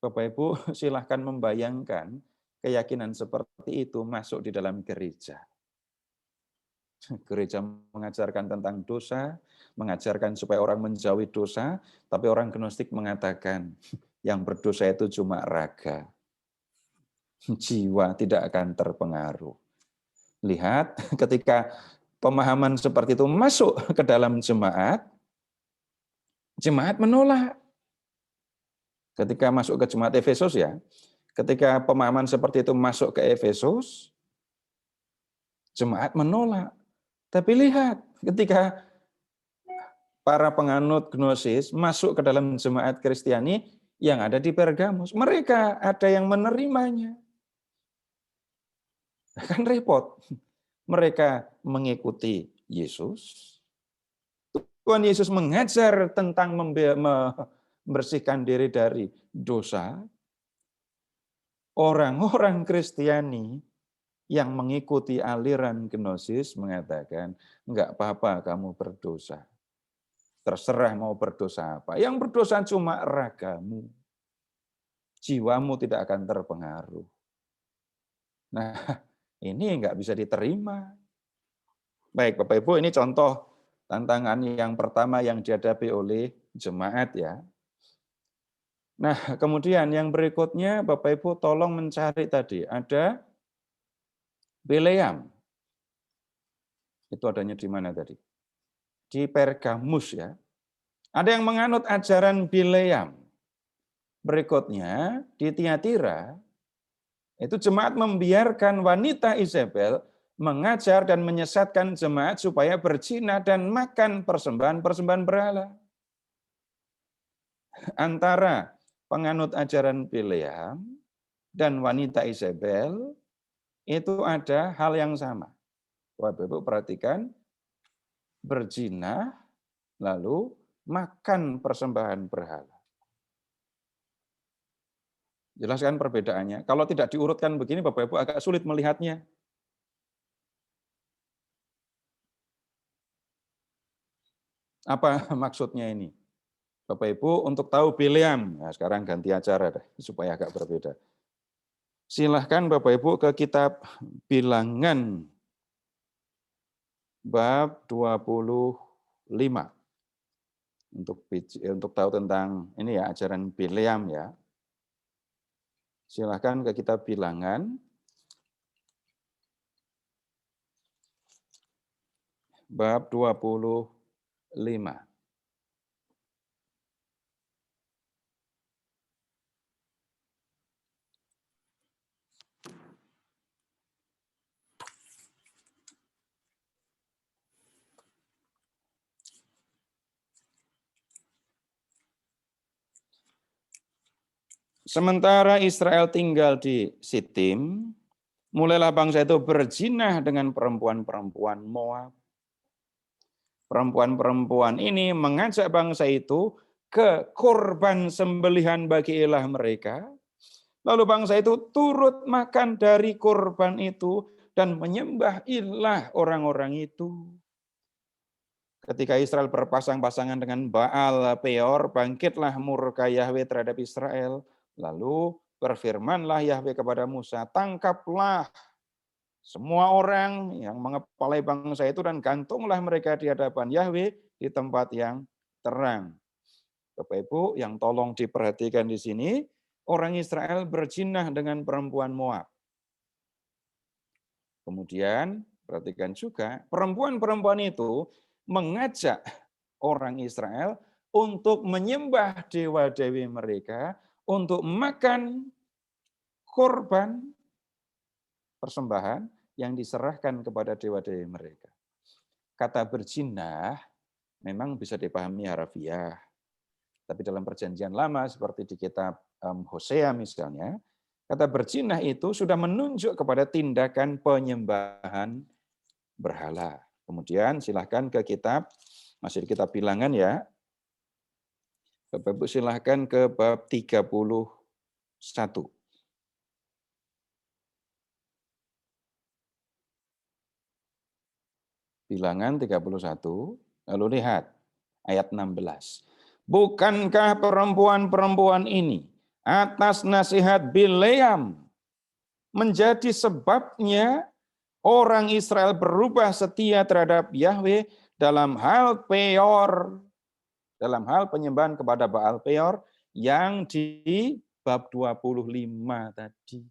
Bapak Ibu silahkan membayangkan keyakinan seperti itu masuk di dalam gereja. Gereja mengajarkan tentang dosa, mengajarkan supaya orang menjauhi dosa, tapi orang Gnostik mengatakan yang berdosa itu cuma raga. Jiwa tidak akan terpengaruh. Lihat, ketika pemahaman seperti itu masuk ke dalam jemaat, jemaat menolak. Ketika masuk ke jemaat Efesus ya, ketika pemahaman seperti itu masuk ke Efesus, jemaat menolak. Tapi lihat, ketika para penganut Gnosis masuk ke dalam jemaat Kristiani yang ada di Pergamus, mereka ada yang menerimanya. Kan repot. Mereka mengikuti Yesus. Tuhan Yesus mengajar tentang membersihkan diri dari dosa. Orang-orang Kristiani yang mengikuti aliran Gnosis mengatakan, enggak apa-apa kamu berdosa. Terserah mau berdosa apa. Yang berdosa cuma ragamu. Jiwamu tidak akan terpengaruh. Nah, ini enggak bisa diterima. Baik, Bapak Ibu, ini contoh tantangan yang pertama yang dihadapi oleh jemaat ya. Nah, kemudian yang berikutnya Bapak Ibu tolong mencari tadi, ada Bileam. Itu adanya di mana tadi? Di Pergamus ya. Ada yang menganut ajaran Bileam. Berikutnya di Tiatira, itu jemaat membiarkan wanita Isabel mengajar dan menyesatkan jemaat supaya berzina dan makan persembahan-persembahan berhala. Antara penganut ajaran Bileam dan wanita Isabel, itu ada hal yang sama. Bapak Ibu perhatikan, berzina, lalu makan persembahan berhala. Jelaskan perbedaannya. Kalau tidak diurutkan begini, Bapak Ibu agak sulit melihatnya. Apa maksudnya ini? Bapak Ibu untuk tahu Bileam, nah sekarang ganti acara deh, supaya agak berbeda. Silahkan Bapak Ibu ke kitab Bilangan bab 25 untuk tahu tentang ini ya ajaran Bileam ya. Silahkan ke kitab Bilangan bab 25. Sementara Israel tinggal di Sitim, mulailah bangsa itu berzina dengan perempuan-perempuan Moab. perempuan-perempuan ini mengajak bangsa itu ke korban sembelihan bagi ilah mereka. Lalu bangsa itu turut makan dari korban itu dan menyembah ilah orang-orang itu. Ketika Israel berpasang-pasangan dengan Baal Peor, bangkitlah murka Yahweh terhadap Israel. Lalu berfirmanlah Yahweh kepada Musa, tangkaplah semua orang yang mengepalai bangsa itu dan gantunglah mereka di hadapan Yahweh di tempat yang terang. Bapak Ibu, yang tolong diperhatikan di sini, orang Israel berzina dengan perempuan Moab. Kemudian, perhatikan juga, perempuan-perempuan itu mengajak orang Israel untuk menyembah dewa-dewi mereka, untuk makan korban persembahan yang diserahkan kepada dewa-dewi mereka. Kata berzina memang bisa dipahami harafiah. Tapi dalam perjanjian lama seperti di kitab Hosea misalnya, kata berzina itu sudah menunjuk kepada tindakan penyembahan berhala. Kemudian silahkan ke kitab, masih di kitab Bilangan ya. Bapak Ibu silahkan ke bab 31. Bilangan 31, lalu lihat ayat 16. Bukankah perempuan-perempuan ini atas nasihat Bileam menjadi sebabnya orang Israel berubah setia terhadap Yahweh dalam hal Peor, dalam hal penyembahan kepada Baal Peor yang di bab 25 tadi.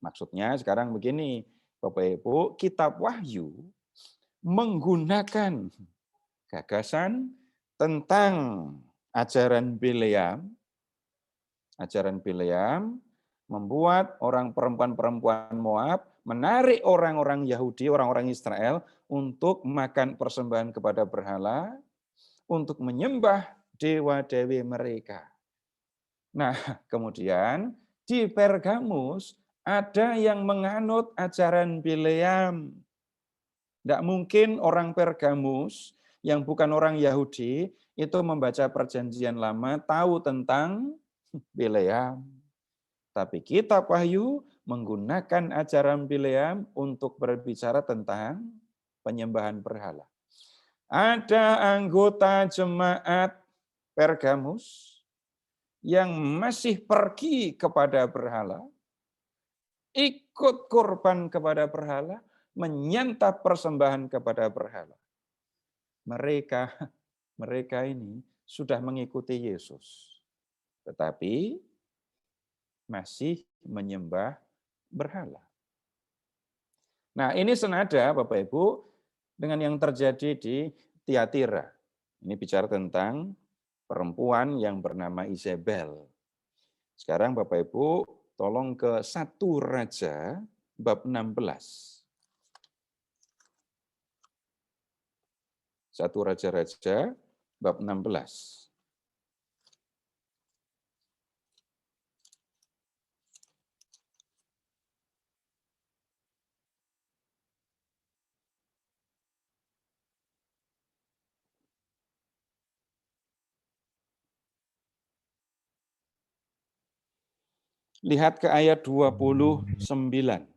Maksudnya sekarang begini, Bapak Ibu, kitab Wahyu menggunakan gagasan tentang ajaran Bileam. Ajaran Bileam membuat orang perempuan-perempuan Moab menarik orang-orang Yahudi, orang-orang Israel untuk makan persembahan kepada berhala, untuk menyembah dewa-dewi mereka. Nah, kemudian di Pergamus ada yang menganut ajaran Bileam. Tidak mungkin orang Pergamus yang bukan orang Yahudi itu membaca perjanjian lama tahu tentang Bileam. Tapi kitab Wahyu menggunakan ajaran Bileam untuk berbicara tentang penyembahan berhala. Ada anggota jemaat Pergamus yang masih pergi kepada berhala, ikut korban kepada berhala, menyantap persembahan kepada berhala. Mereka ini sudah mengikuti Yesus, tetapi masih menyembah berhala. Nah, ini senada Bapak Ibu dengan yang terjadi di Tiatira. Ini bicara tentang perempuan yang bernama Isabel. Sekarang Bapak Ibu tolong ke 1 Raja bab 16. 1 Raja-Raja bab 16. Lihat ke ayat 29. 1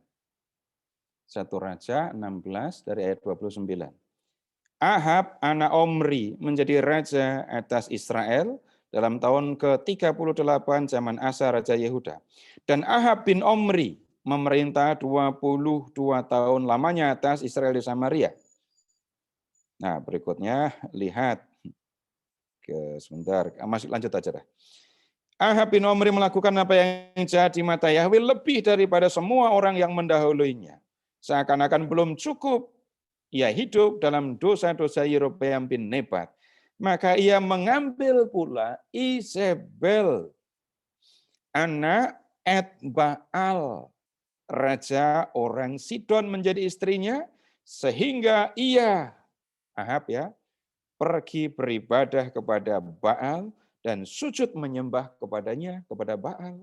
Raja 16 dari ayat 29. Ahab anak Omri menjadi raja atas Israel dalam tahun ke-38 zaman Asa Raja Yehuda. Dan Ahab bin Omri memerintah 22 tahun lamanya atas Israel di Samaria. Nah, berikutnya lihat sebentar, masih lanjut aja dah. Ahab bin Omri melakukan apa yang jahat di mata Yahweh lebih daripada semua orang yang mendahuluinya. Seakan-akan belum cukup ia hidup dalam dosa-dosa Yerobeam bin Nebat. Maka ia mengambil pula Isabel, anak Etbaal, raja orang Sidon menjadi istrinya, sehingga ia, Ahab ya, pergi beribadah kepada Baal dan sujud menyembah kepadanya, kepada Baal.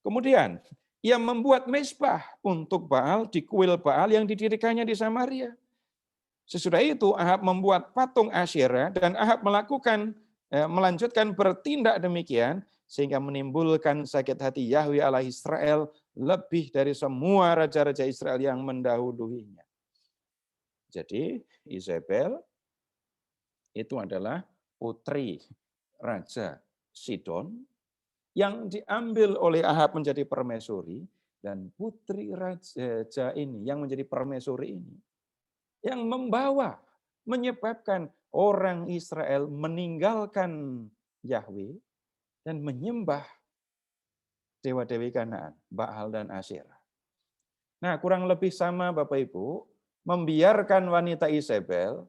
Kemudian ia membuat mezbah untuk Baal di kuil Baal yang didirikannya di Samaria. Sesudah itu Ahab membuat patung Asyera dan Ahab melanjutkan bertindak demikian sehingga menimbulkan sakit hati Yahweh Allah Israel lebih dari semua raja-raja Israel yang mendahulunya. Jadi Izebel itu adalah putri Raja Sidon yang diambil oleh Ahab menjadi permaisuri, dan putri raja ini yang menjadi permaisuri ini yang menyebabkan orang Israel meninggalkan Yahweh dan menyembah dewa-dewi Kanaan, Baal dan Asyera. Nah, kurang lebih sama Bapak Ibu, membiarkan wanita Izebel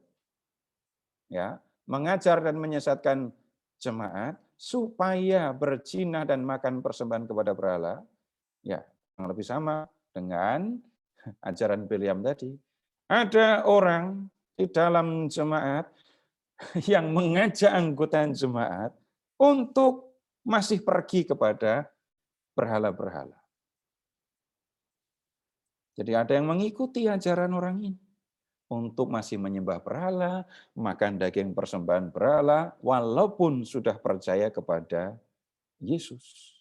ya, mengajar dan menyesatkan jemaat supaya berzina dan makan persembahan kepada berhala, ya, kurang lebih sama dengan ajaran Bileam tadi. Ada orang di dalam jemaat yang mengajak anggota jemaat untuk masih pergi kepada berhala-berhala. Jadi ada yang mengikuti ajaran orang ini untuk masih menyembah berhala, makan daging persembahan berhala, walaupun sudah percaya kepada Yesus.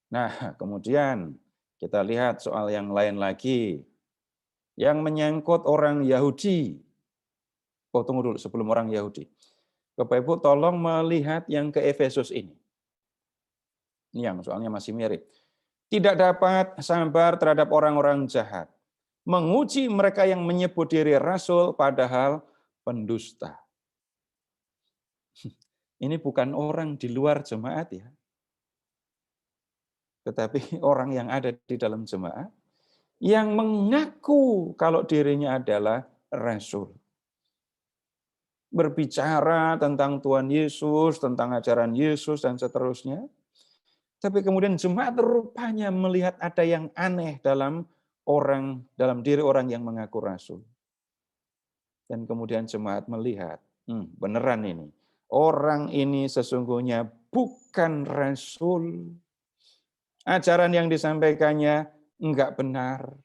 Nah, kemudian kita lihat soal yang lain lagi, yang menyangkut orang Yahudi. Oh, tunggu dulu sebelum orang Yahudi. Bapak Ibu tolong melihat yang ke Efesus ini. Ini yang soalnya masih mirip. Tidak dapat sabar terhadap orang-orang jahat. Menguji mereka yang menyebut diri rasul padahal pendusta. Ini bukan orang di luar jemaat ya. Tetapi orang yang ada di dalam jemaat yang mengaku kalau dirinya adalah rasul. Berbicara tentang Tuhan Yesus, tentang ajaran Yesus dan seterusnya. Tapi kemudian jemaat rupanya melihat ada yang aneh dalam diri orang yang mengaku rasul. Dan kemudian jemaat melihat, beneran ini. Orang ini sesungguhnya bukan rasul. Ajaran yang disampaikannya enggak benar.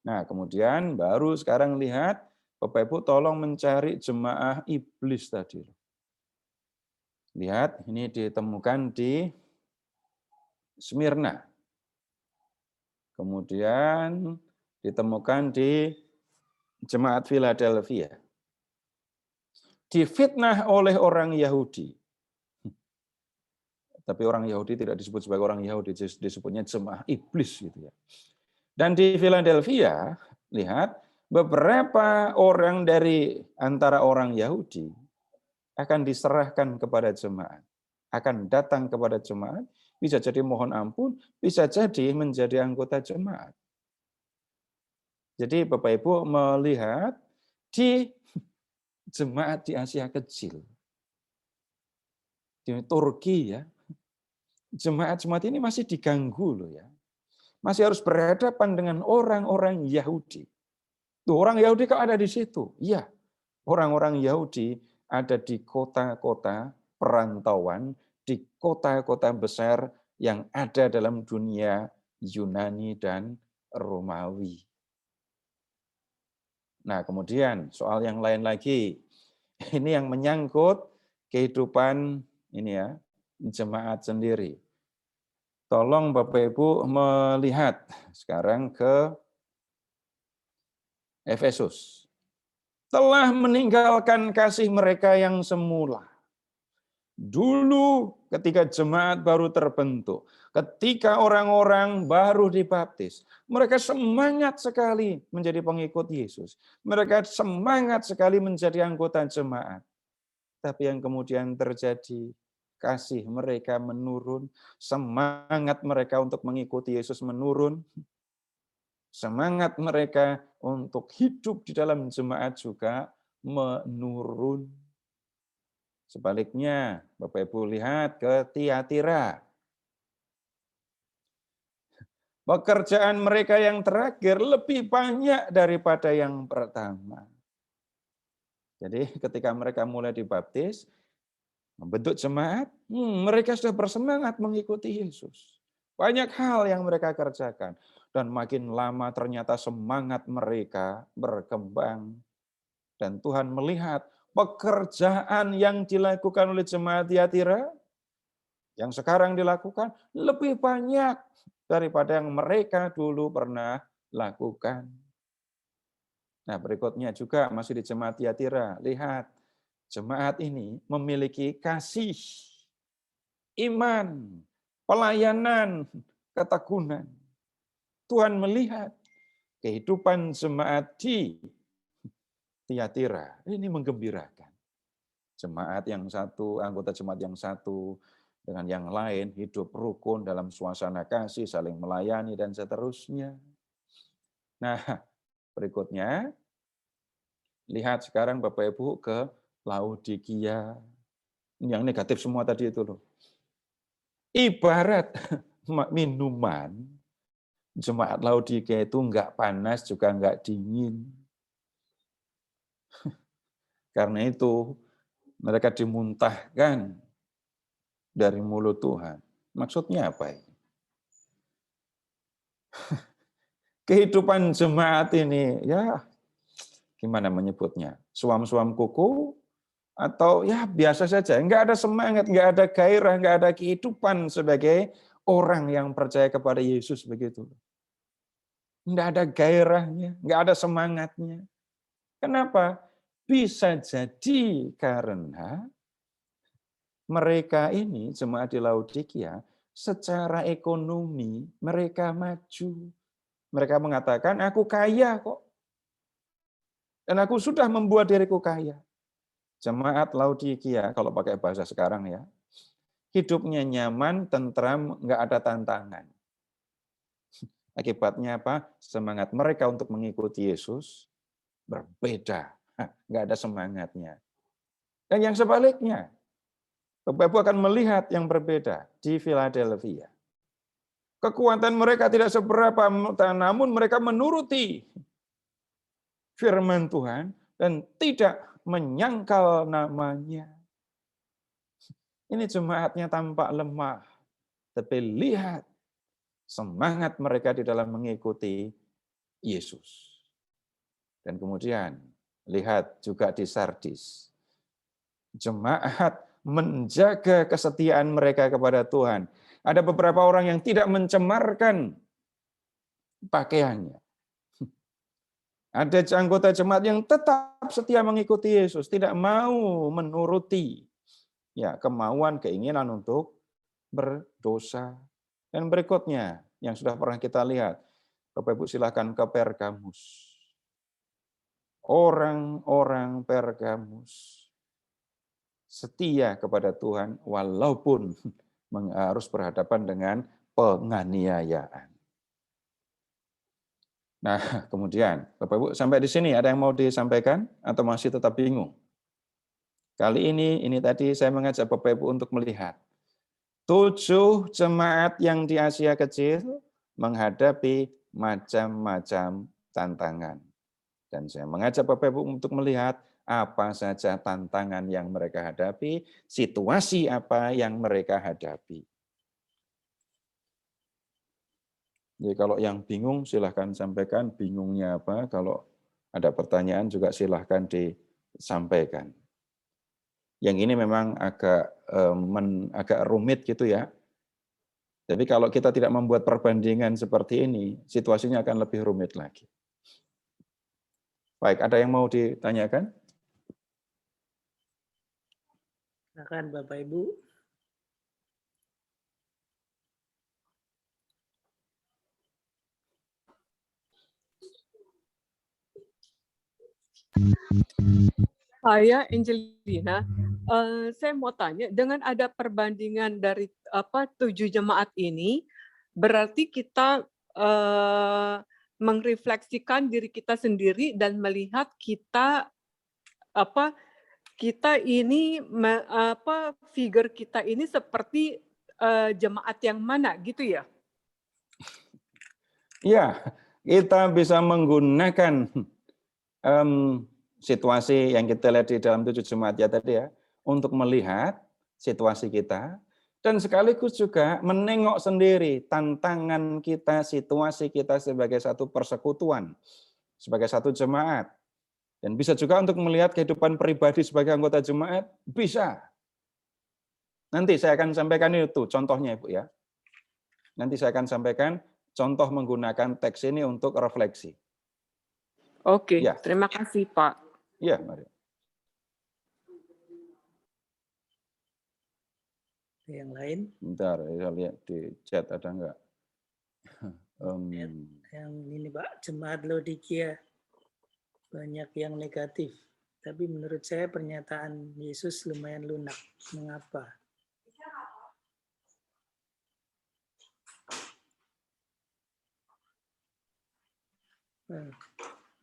Nah, kemudian baru sekarang lihat, Bapak Ibu tolong mencari jemaah iblis tadi. Lihat, ini ditemukan di Smyrna. Kemudian ditemukan di jemaat Philadelphia. Difitnah oleh orang Yahudi. Tapi orang Yahudi tidak disebut sebagai orang Yahudi, disebutnya jemaah iblis gitu ya. Dan di Philadelphia, lihat, beberapa orang dari antara orang Yahudi akan diserahkan kepada jemaat. Akan datang kepada jemaat, bisa jadi mohon ampun, bisa jadi menjadi anggota jemaat. Jadi Bapak Ibu melihat di jemaat di Asia Kecil, di Turki ya, jemaat-jemaat ini masih diganggu loh ya. Masih harus berhadapan dengan orang-orang Yahudi. Tuh, orang Yahudi kok ada di situ? Iya, orang-orang Yahudi ada di kota-kota perantauan, di kota-kota besar yang ada dalam dunia Yunani dan Romawi. Nah, kemudian soal yang lain lagi. Ini yang menyangkut kehidupan ini ya, jemaat sendiri. Tolong Bapak Ibu melihat sekarang ke Efesus. Telah meninggalkan kasih mereka yang semula. Dulu ketika jemaat baru terbentuk, ketika orang-orang baru dibaptis, mereka semangat sekali menjadi pengikut Yesus. Mereka semangat sekali menjadi anggota jemaat. Tapi yang kemudian terjadi, kasih mereka menurun, semangat mereka untuk mengikuti Yesus menurun, semangat mereka untuk hidup di dalam jemaat juga menurun. Sebaliknya, Bapak Ibu lihat ke Tiatira. Pekerjaan mereka yang terakhir lebih banyak daripada yang pertama. Jadi ketika mereka mulai dibaptis, membentuk jemaat, mereka sudah bersemangat mengikuti Yesus. Banyak hal yang mereka kerjakan. dan makin lama ternyata semangat mereka berkembang. Dan Tuhan melihat pekerjaan yang dilakukan oleh jemaat Tiatira, yang sekarang dilakukan lebih banyak daripada yang mereka dulu pernah lakukan. Nah, berikutnya juga masih di jemaat Tiatira. Lihat, jemaat ini memiliki kasih, iman, pelayanan, ketekunan. Tuhan melihat kehidupan jemaat di Tiatira. Ini menggembirakan. Jemaat yang satu, anggota jemaat yang satu dengan yang lain hidup rukun dalam suasana kasih, saling melayani dan seterusnya. Nah, berikutnya lihat sekarang Bapak Ibu ke Laodikia. Yang negatif semua tadi itu loh. Ibarat minuman, jemaat Laodikia itu enggak panas juga enggak dingin. Karena itu mereka dimuntahkan dari mulut Tuhan. Maksudnya apa ini? Kehidupan jemaat ini, ya gimana menyebutnya? Suam-suam kuku atau ya biasa saja. Enggak ada semangat, enggak ada gairah, enggak ada kehidupan sebagai orang yang percaya kepada Yesus begitu. Enggak ada gairahnya, enggak ada semangatnya. Kenapa? Bisa jadi karena mereka ini, jemaat di Laodikia, secara ekonomi mereka maju. Mereka mengatakan, aku kaya kok. Dan aku sudah membuat diriku kaya. Jemaat Laodikia, kalau pakai bahasa sekarang ya, hidupnya nyaman, tentram, nggak ada tantangan. Akibatnya apa? Semangat mereka untuk mengikuti Yesus berbeda. Nggak ada semangatnya. Dan yang sebaliknya, Bapak Ibu akan melihat yang berbeda di Philadelphia. Kekuatan mereka tidak seberapa, namun mereka menuruti firman Tuhan dan tidak menyangkal namanya. Ini jemaatnya tampak lemah, tapi lihat semangat mereka di dalam mengikuti Yesus. Dan kemudian lihat juga di Sardis. Jemaat menjaga kesetiaan mereka kepada Tuhan. Ada beberapa orang yang tidak mencemarkan pakaiannya. Ada anggota jemaat yang tetap setia mengikuti Yesus, tidak mau menuruti ya kemauan, keinginan untuk berdosa. Dan berikutnya yang sudah pernah kita lihat, Bapak Ibu silakan ke Pergamus. Orang-orang Pergamus setia kepada Tuhan walaupun harus berhadapan dengan penganiayaan. Nah, kemudian Bapak Ibu sampai di sini ada yang mau disampaikan atau masih tetap bingung? Kali ini tadi saya mengajak Bapak Ibu untuk melihat 7 jemaat yang di Asia Kecil menghadapi macam-macam tantangan. Dan saya mengajak Bapak Ibu untuk melihat apa saja tantangan yang mereka hadapi, situasi apa yang mereka hadapi. Jadi kalau yang bingung silahkan sampaikan bingungnya apa, kalau ada pertanyaan juga silahkan disampaikan. Yang ini memang agak rumit gitu ya. Jadi kalau kita tidak membuat perbandingan seperti ini, situasinya akan lebih rumit lagi. Baik, ada yang mau ditanyakan? Silakan Bapak Ibu. Saya Angelina, saya mau tanya, dengan ada perbandingan dari 7 jemaat ini, berarti kita merefleksikan diri kita sendiri dan melihat kita ini figure kita ini seperti jemaat yang mana gitu ya? Ya, kita bisa menggunakan situasi yang kita lihat di dalam 7 jemaat ya tadi ya, untuk melihat situasi kita Dan sekaligus juga menengok sendiri tantangan kita, situasi kita sebagai satu persekutuan, sebagai satu jemaat. Dan bisa juga untuk melihat kehidupan pribadi sebagai anggota jemaat, bisa. Nanti saya akan sampaikan itu contohnya Ibu ya. Nanti saya akan sampaikan contoh menggunakan teks ini untuk refleksi. Oke, Ya. terima kasih Pak. Iya, mari. Yang lain? Bentar, saya lihat di chat ada enggak. Yang ini Pak, jemaat Laodikia banyak yang negatif. Tapi menurut saya pernyataan Yesus lumayan lunak. Mengapa? Nah,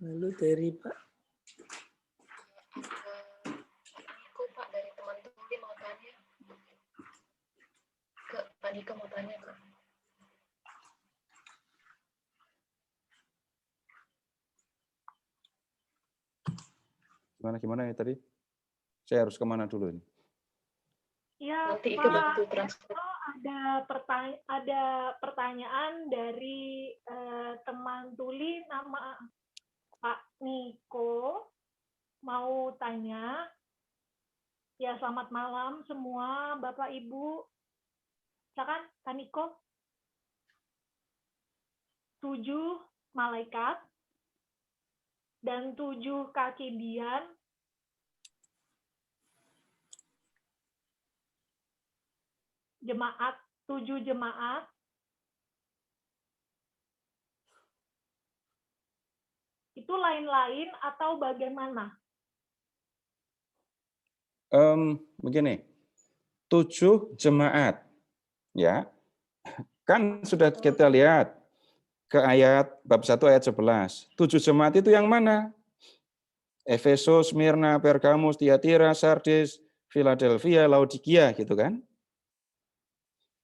lalu dari Pak. Aku Pak dari teman Tuli mau tanya. Pak Niko mau tanya Kak. Gimana ya tadi? Saya harus kemana dulu ini? Ya, Nanti Ike Pak bantu transfer. Seto, ada pertanyaan dari teman Tuli nama Pak Niko mau tanya. Ya, selamat malam semua Bapak Ibu. Silakan Pak Niko. 7 malaikat dan 7 kaki dian jemaat, 7 jemaat itu lain-lain atau bagaimana? Begini, 7 jemaat, ya, kan sudah kita lihat ke ayat bab 1 ayat 11. 7 jemaat itu yang mana? Efesus, Smyrna, Pergamus, Tiatira, Sardis, Philadelphia, Laodikia, gitu kan?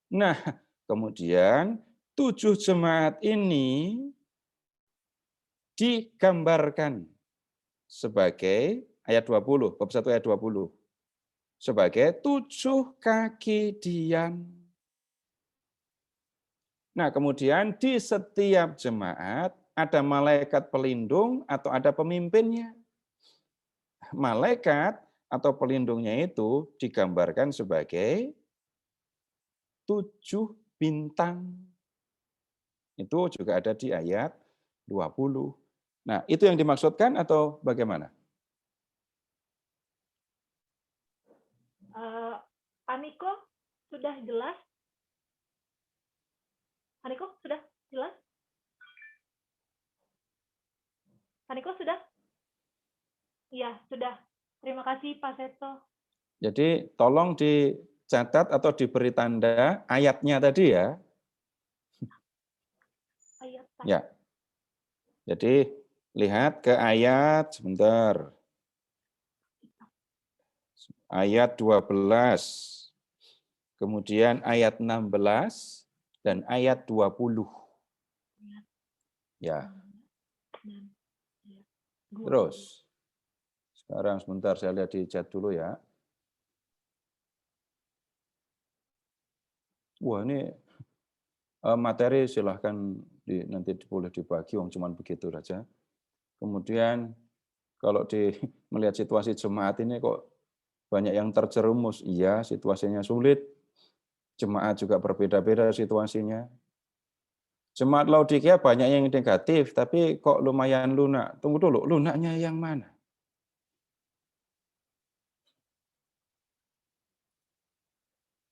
Nah, kemudian 7 jemaat ini digambarkan sebagai ayat 20, bab 1 ayat 20. Sebagai 7 kaki dian. Nah, kemudian di setiap jemaat ada malaikat pelindung atau ada pemimpinnya. Malaikat atau pelindungnya itu digambarkan sebagai 7 bintang. Itu juga ada di ayat 20. Nah, itu yang dimaksudkan atau bagaimana? Pak Niko, sudah jelas? Pak Niko, sudah jelas? Pak Niko, sudah? Iya, sudah. Terima kasih, Pak Seto. Jadi, tolong dicatat atau diberi tanda ayatnya tadi ya. Ayat. Ya. Jadi, lihat ke ayat, sebentar. Ayat 12. Kemudian ayat 16 dan ayat 20. Ya. Terus. Sekarang sebentar saya lihat di chat dulu ya. Wah, ini materi silahkan nanti boleh dibagi, cuma begitu saja. Kemudian kalau melihat situasi jemaat ini kok banyak yang terjerumus. Iya, situasinya sulit. Jemaat juga berbeda-beda situasinya. Jemaat Laodikia banyak yang negatif, tapi kok lumayan lunak. Tunggu dulu, lunaknya yang mana?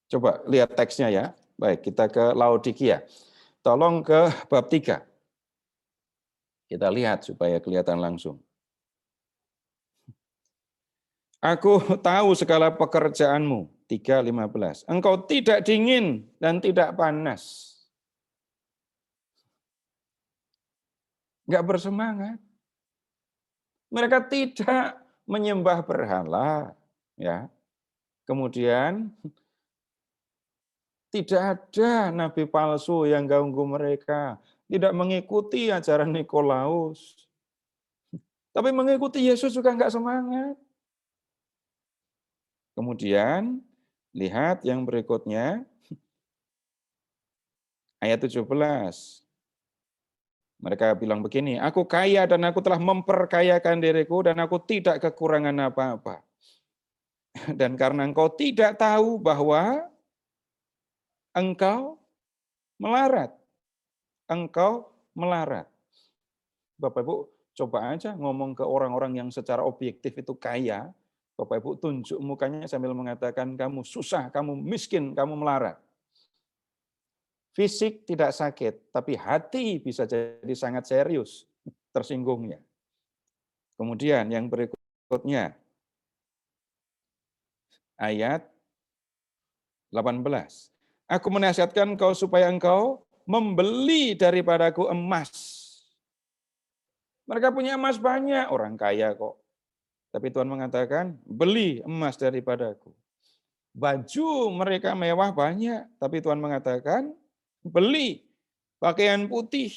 Coba lihat teksnya ya. Baik, kita ke Laodikia. Tolong ke bab 3. Kita lihat supaya kelihatan langsung. Aku tahu segala pekerjaanmu, 3:15. Engkau tidak dingin dan tidak panas. Enggak bersemangat. Mereka tidak menyembah berhala, ya. Kemudian tidak ada nabi palsu yang ganggu mereka, tidak mengikuti ajaran Nikolaus. Tapi mengikuti Yesus juga enggak semangat. Kemudian Lihat yang berikutnya, ayat 17. Mereka bilang begini, aku kaya dan aku telah memperkayakan diriku dan aku tidak kekurangan apa-apa. Dan karena engkau tidak tahu bahwa engkau melarat. Engkau melarat. Bapak Ibu, coba aja ngomong ke orang-orang yang secara objektif itu kaya. Bapak Ibu tunjuk mukanya sambil mengatakan kamu susah, kamu miskin, kamu melarat. Fisik tidak sakit, tapi hati bisa jadi sangat serius tersinggungnya. Kemudian yang berikutnya, ayat 18. Aku menasihatkan kau supaya engkau membeli daripadaku emas. Mereka punya emas banyak, orang kaya kok. Tapi Tuhan mengatakan, beli emas daripadaku. Baju mereka mewah banyak, tapi Tuhan mengatakan, beli pakaian putih.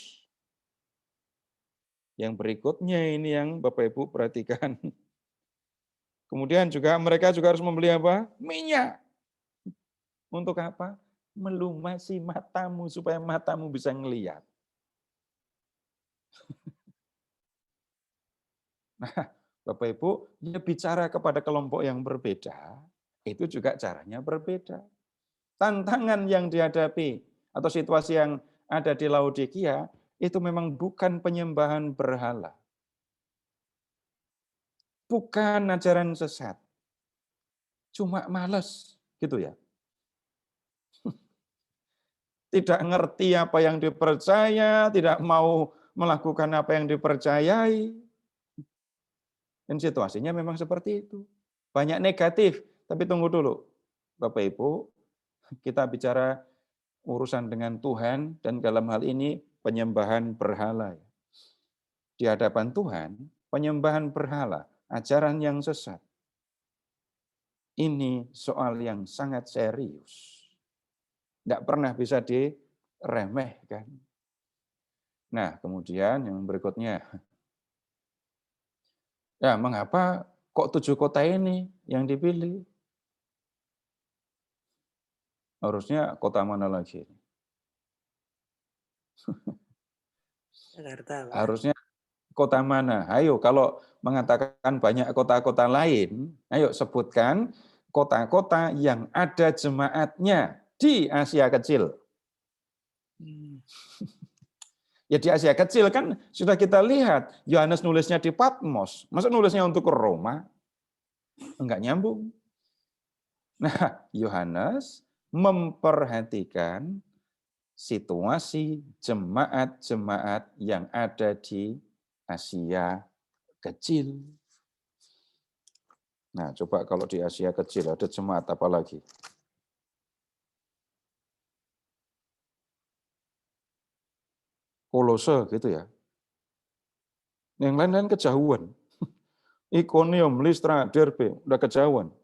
Yang berikutnya ini yang Bapak Ibu perhatikan. Kemudian juga mereka juga harus membeli apa? Minyak. Untuk apa? Melumasi matamu supaya matamu bisa ngelihat. Nah, Bapak Ibu, dia bicara kepada kelompok yang berbeda, itu juga caranya berbeda. Tantangan yang dihadapi atau situasi yang ada di Laodikia itu memang bukan penyembahan berhala. Bukan ajaran sesat. Cuma malas, gitu ya. Tidak ngerti apa yang dipercaya, tidak mau melakukan apa yang dipercayai. Dan situasinya memang seperti itu. Banyak negatif, tapi tunggu dulu. Bapak Ibu, kita bicara urusan dengan Tuhan dan dalam hal ini penyembahan berhala. Di hadapan Tuhan, penyembahan berhala, ajaran yang sesat. Ini soal yang sangat serius. Tidak pernah bisa diremehkan. Nah, kemudian yang berikutnya. Ya, mengapa kok 7 kota ini yang dipilih? Harusnya kota mana lagi? Jakarta, Pak. Harusnya kota mana? Ayo, kalau mengatakan banyak kota-kota lain, ayo sebutkan kota-kota yang ada jemaatnya di Asia Kecil. Ya di Asia Kecil kan sudah kita lihat, Yohanes nulisnya di Patmos. Masa nulisnya untuk ke Roma? Enggak nyambung. Nah, Yohanes memperhatikan situasi jemaat-jemaat yang ada di Asia Kecil. Nah, coba kalau di Asia Kecil ada jemaat apa lagi? Kolose gitu ya. Yang lain-lain kejauhan. Ikonium, Listra, Derbe, udah kejauhan.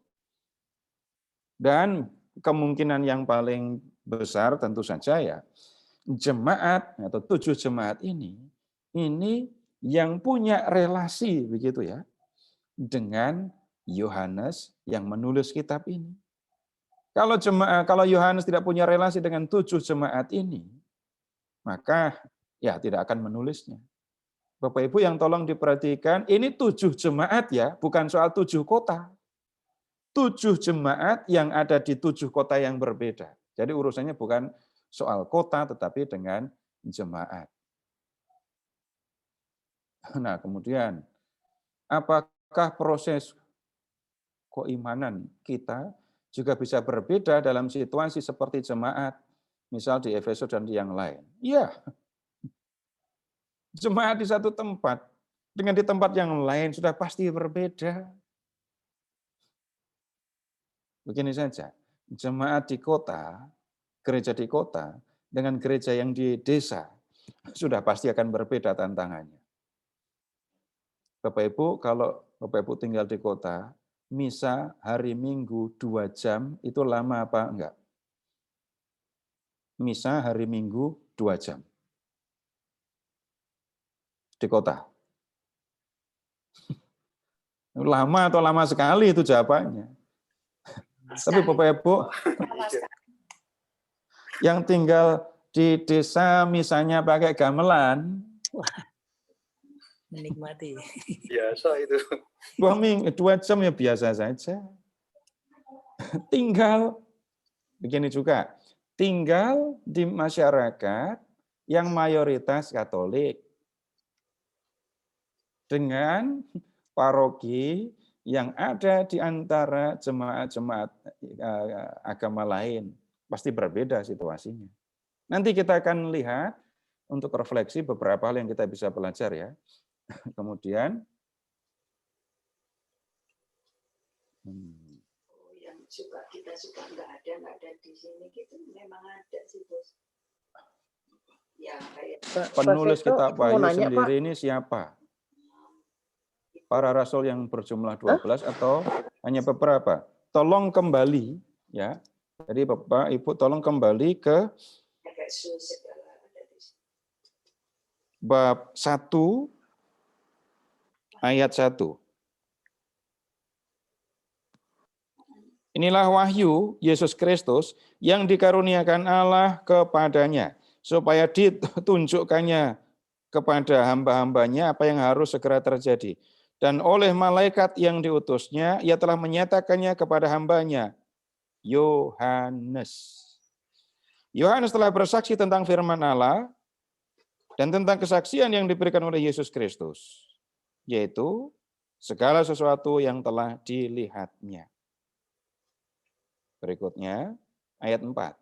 Dan kemungkinan yang paling besar tentu saja ya, jemaat atau 7 jemaat ini yang punya relasi begitu ya dengan Yohanes yang menulis kitab ini. Kalau Yohanes tidak punya relasi dengan 7 jemaat ini, maka ya tidak akan menulisnya. Bapak Ibu yang tolong diperhatikan, ini 7 jemaat ya, bukan soal 7 kota. 7 jemaat yang ada di 7 kota yang berbeda. Jadi urusannya bukan soal kota, tetapi dengan jemaat. Nah, kemudian, apakah proses keimanan kita juga bisa berbeda dalam situasi seperti jemaat, misal di Efesus dan di yang lain? Iya. Jemaat di satu tempat dengan di tempat yang lain sudah pasti berbeda. Begini saja, jemaat di kota, gereja di kota, dengan gereja yang di desa, sudah pasti akan berbeda tantangannya. Bapak Ibu, kalau Bapak Ibu tinggal di kota, misa hari Minggu 2 jam, itu lama apa enggak? Misa hari Minggu 2 jam. Di kota. Lama atau lama sekali itu jawabannya. Tapi Bapak Ibu yang tinggal di desa misalnya pakai gamelan, Menikmati. Biasa itu. 2 jam ya biasa saja. Tinggal begini juga, tinggal di masyarakat yang mayoritas Katolik dengan paroki yang ada di antara jemaat-jemaat agama lain. Pasti berbeda situasinya. Nanti kita akan lihat untuk refleksi beberapa hal yang kita bisa belajar ya. Kemudian yang kita suka nggak ada di sini gitu memang ada sih Bos. Ya kayak penulis kitab Wahyu nanya, sendiri ini siapa? Para rasul yang berjumlah 12 atau hanya beberapa? Tolong kembali ya. Jadi Bapak Ibu tolong kembali ke bab 1 ayat 1. Inilah wahyu Yesus Kristus yang dikaruniakan Allah kepadanya, supaya ditunjukkannya kepada hamba-hambanya apa yang harus segera terjadi. Dan oleh malaikat yang diutusnya, ia telah menyatakannya kepada hambanya, Yohanes. Yohanes telah bersaksi tentang firman Allah dan tentang kesaksian yang diberikan oleh Yesus Kristus, yaitu segala sesuatu yang telah dilihatnya. Berikutnya, ayat 4.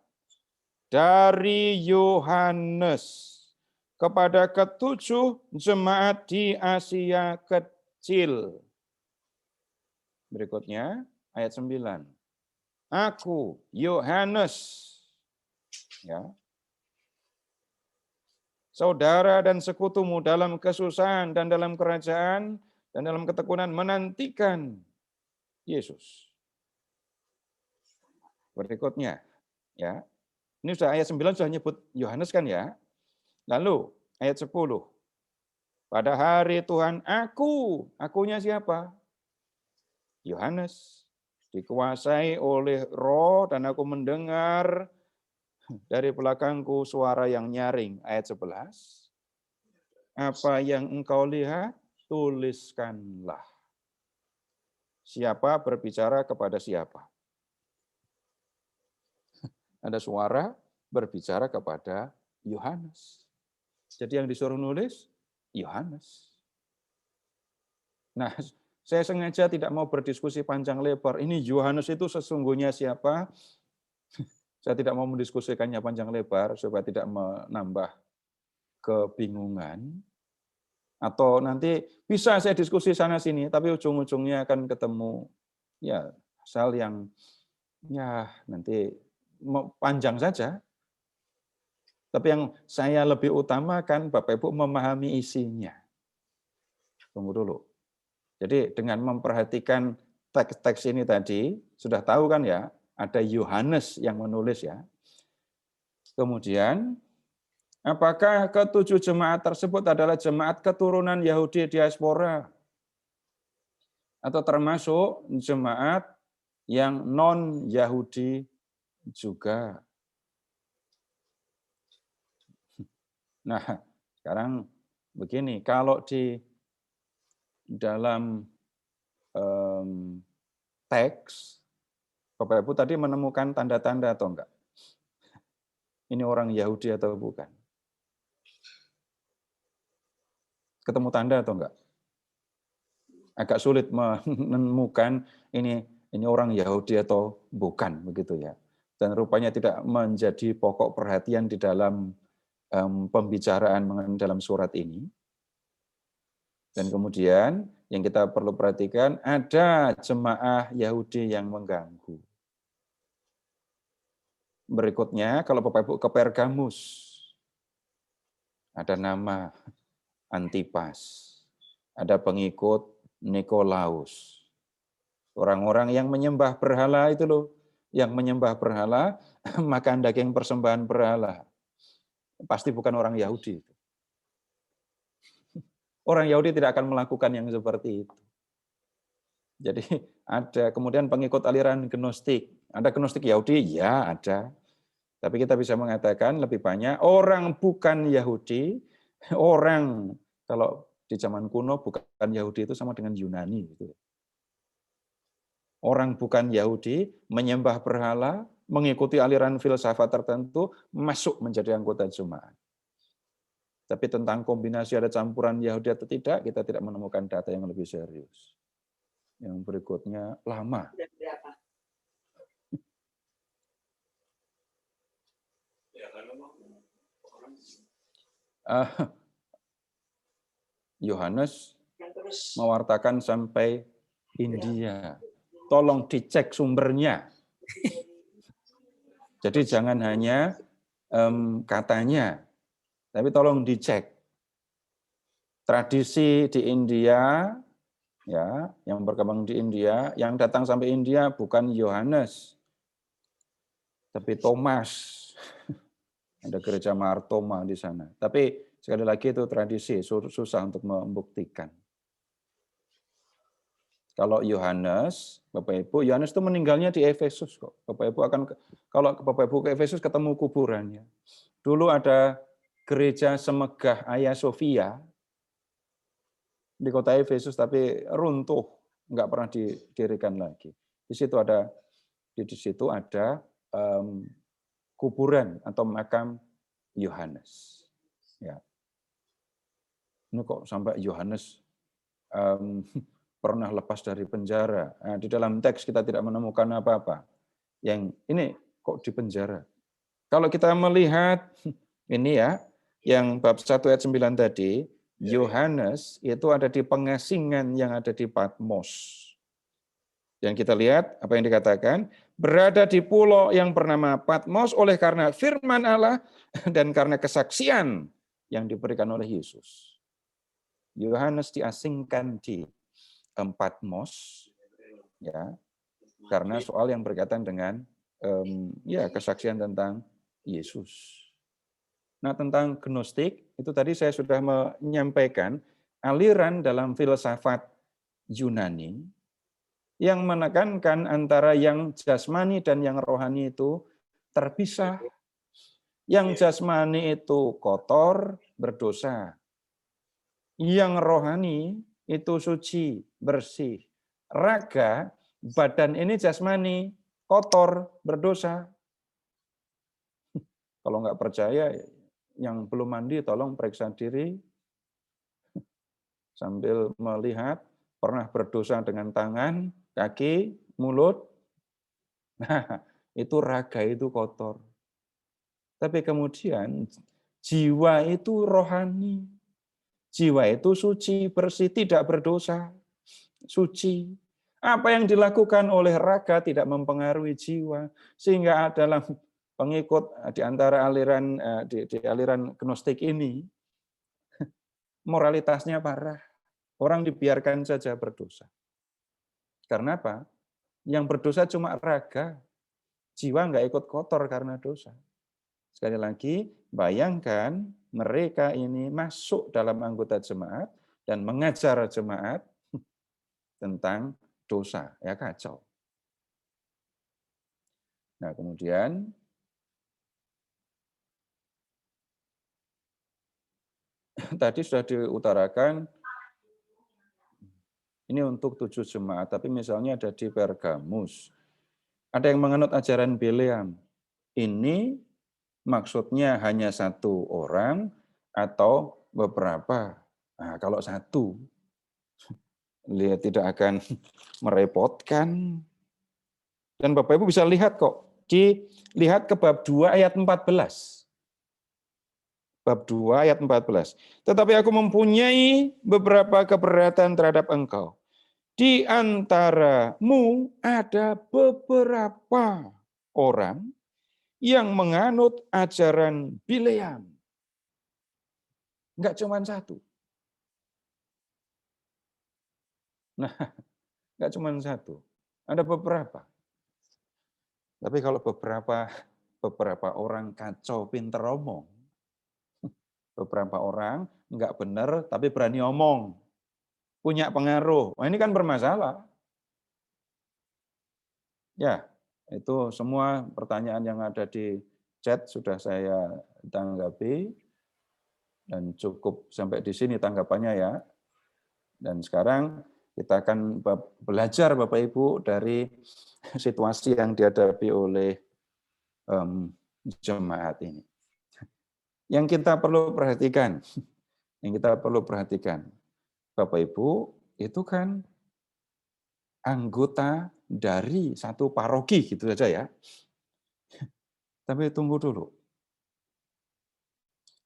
Dari Yohanes kepada ketujuh jemaat di Asia Kecil. Berikutnya, ayat 9. Aku, Yohanes, ya, saudara dan sekutumu dalam kesusahan dan dalam kerajaan dan dalam ketekunan menantikan Yesus. Berikutnya, ya, ini sudah ayat 9 sudah nyebut Yohanes kan ya. Lalu ayat 10. Pada hari Tuhan akunya siapa? Yohanes. Dikuasai oleh Roh dan aku mendengar dari belakangku suara yang nyaring. Ayat 11. Apa yang engkau lihat, tuliskanlah. Siapa berbicara kepada siapa? Ada suara berbicara kepada Yohanes. Jadi yang disuruh nulis, Yohanes. Nah, saya sengaja tidak mau berdiskusi panjang lebar. Ini Yohanes itu sesungguhnya siapa? Saya tidak mau mendiskusikannya panjang lebar supaya tidak menambah kebingungan. Atau nanti bisa saya diskusi sana-sini, tapi ujung-ujungnya akan ketemu ya hal yang ya nanti panjang saja. Tapi yang saya lebih utamakan Bapak Ibu memahami isinya. Tunggu dulu. Jadi dengan memperhatikan teks-teks ini tadi, sudah tahu kan ya, ada Yohanes yang menulis ya. Kemudian, apakah ketujuh jemaat tersebut adalah jemaat keturunan Yahudi diaspora? Atau termasuk jemaat yang non-Yahudi juga? Nah, sekarang begini, kalau di dalam teks, Bapak Ibu tadi menemukan tanda-tanda atau enggak? Ini orang Yahudi atau bukan? Ketemu tanda atau enggak? Agak sulit menemukan ini orang Yahudi atau bukan, begitu ya. Dan rupanya tidak menjadi pokok perhatian di dalam pembicaraan mengenai dalam surat ini. Dan kemudian yang kita perlu perhatikan, ada jemaah Yahudi yang mengganggu. Berikutnya, kalau Bapak Ibu ke Pergamus, ada nama Antipas, ada pengikut Nikolaus. Orang-orang yang menyembah berhala itu loh, yang menyembah berhala, makan daging persembahan berhala. Pasti bukan orang Yahudi. Orang Yahudi tidak akan melakukan yang seperti itu. Jadi ada kemudian pengikut aliran Gnostik. Ada Gnostik Yahudi? Ya ada. Tapi kita bisa mengatakan lebih banyak orang bukan Yahudi, orang kalau di zaman kuno bukan Yahudi itu sama dengan Yunani. Gitu. Orang bukan Yahudi menyembah berhala, mengikuti aliran filsafat tertentu, masuk menjadi anggota jemaat. Tapi tentang kombinasi ada campuran Yahudi atau tidak, kita tidak menemukan data yang lebih serius. Yang berikutnya lama. Berapa? Yohanes Yang terus mewartakan sampai India. Tolong dicek sumbernya. Jadi jangan hanya katanya, tapi tolong dicek. Tradisi di India, ya, yang berkembang di India, yang datang sampai India bukan Yohanes, tapi Thomas. Ada gereja Martoma di sana. Tapi sekali lagi itu tradisi, susah untuk membuktikan. Kalau Yohanes, Bapak Ibu, Yohanes itu meninggalnya di Efesus kok. Bapak Ibu kalau Bapak Ibu ke Efesus ketemu kuburannya. Dulu ada gereja Semegah Hagia Sophia di kota Efesus, tapi runtuh, nggak pernah didirikan lagi. Di situ ada kuburan atau makam Yohanes. Ya. Ini kok sampai Yohanes pernah lepas dari penjara. Nah, di dalam teks kita tidak menemukan apa-apa. Yang ini kok di penjara. Kalau kita melihat ini ya, yang bab 1 ayat 9 tadi, Yohanes itu ada di pengasingan yang ada di Patmos. Dan kita lihat apa yang dikatakan, berada di pulau yang bernama Patmos oleh karena firman Allah dan karena kesaksian yang diberikan oleh Yesus. Yohanes diasingkan di Patmos, ya, karena soal yang berkaitan dengan kesaksian tentang Yesus. Nah, tentang Gnostik itu tadi saya sudah menyampaikan aliran dalam filsafat Yunani yang menekankan antara yang jasmani dan yang rohani itu terpisah. Yang jasmani itu kotor, berdosa. Yang rohani itu suci, bersih. Raga, badan ini jasmani, kotor, berdosa. Kalau nggak percaya, yang belum mandi tolong periksa diri sambil melihat pernah berdosa dengan tangan, kaki, mulut. Nah, itu raga itu kotor. Tapi kemudian jiwa itu rohani. Jiwa itu suci, bersih, tidak berdosa. Suci. Apa yang dilakukan oleh raga tidak mempengaruhi jiwa. Sehingga dalam pengikut di antara aliran di aliran Gnostik ini, moralitasnya parah. Orang dibiarkan saja berdosa. Karena apa? Yang berdosa cuma raga. Jiwa nggak ikut kotor karena dosa. Sekali lagi, bayangkan mereka ini masuk dalam anggota jemaat dan mengajar jemaat tentang dosa. Ya kacau. Nah, kemudian tadi sudah diutarakan ini untuk 7 jemaat, tapi misalnya ada di Pergamus. Ada yang menganut ajaran Bileam. Ini maksudnya hanya 1 orang atau beberapa. Nah, kalau 1, dia tidak akan merepotkan. Dan Bapak Ibu bisa lihat kok. Dilihat ke bab 2 ayat 14. Bab 2 ayat 14. Tetapi aku mempunyai beberapa keberatan terhadap engkau. Di antaramu ada beberapa orang yang menganut ajaran Bileam. Enggak cuma 1. Nah, enggak cuma 1. Ada beberapa. Tapi kalau beberapa orang kacau, pinter omong. Beberapa orang enggak benar tapi berani omong. Punya pengaruh. Nah, ini kan bermasalah. Ya, itu semua pertanyaan yang ada di chat sudah saya tanggapi dan cukup sampai di sini tanggapannya ya. Dan sekarang kita akan belajar Bapak Ibu dari situasi yang dihadapi oleh jemaat ini. Yang kita perlu perhatikan, Bapak Ibu, itu kan anggota dari satu paroki gitu saja ya. Tapi tunggu dulu.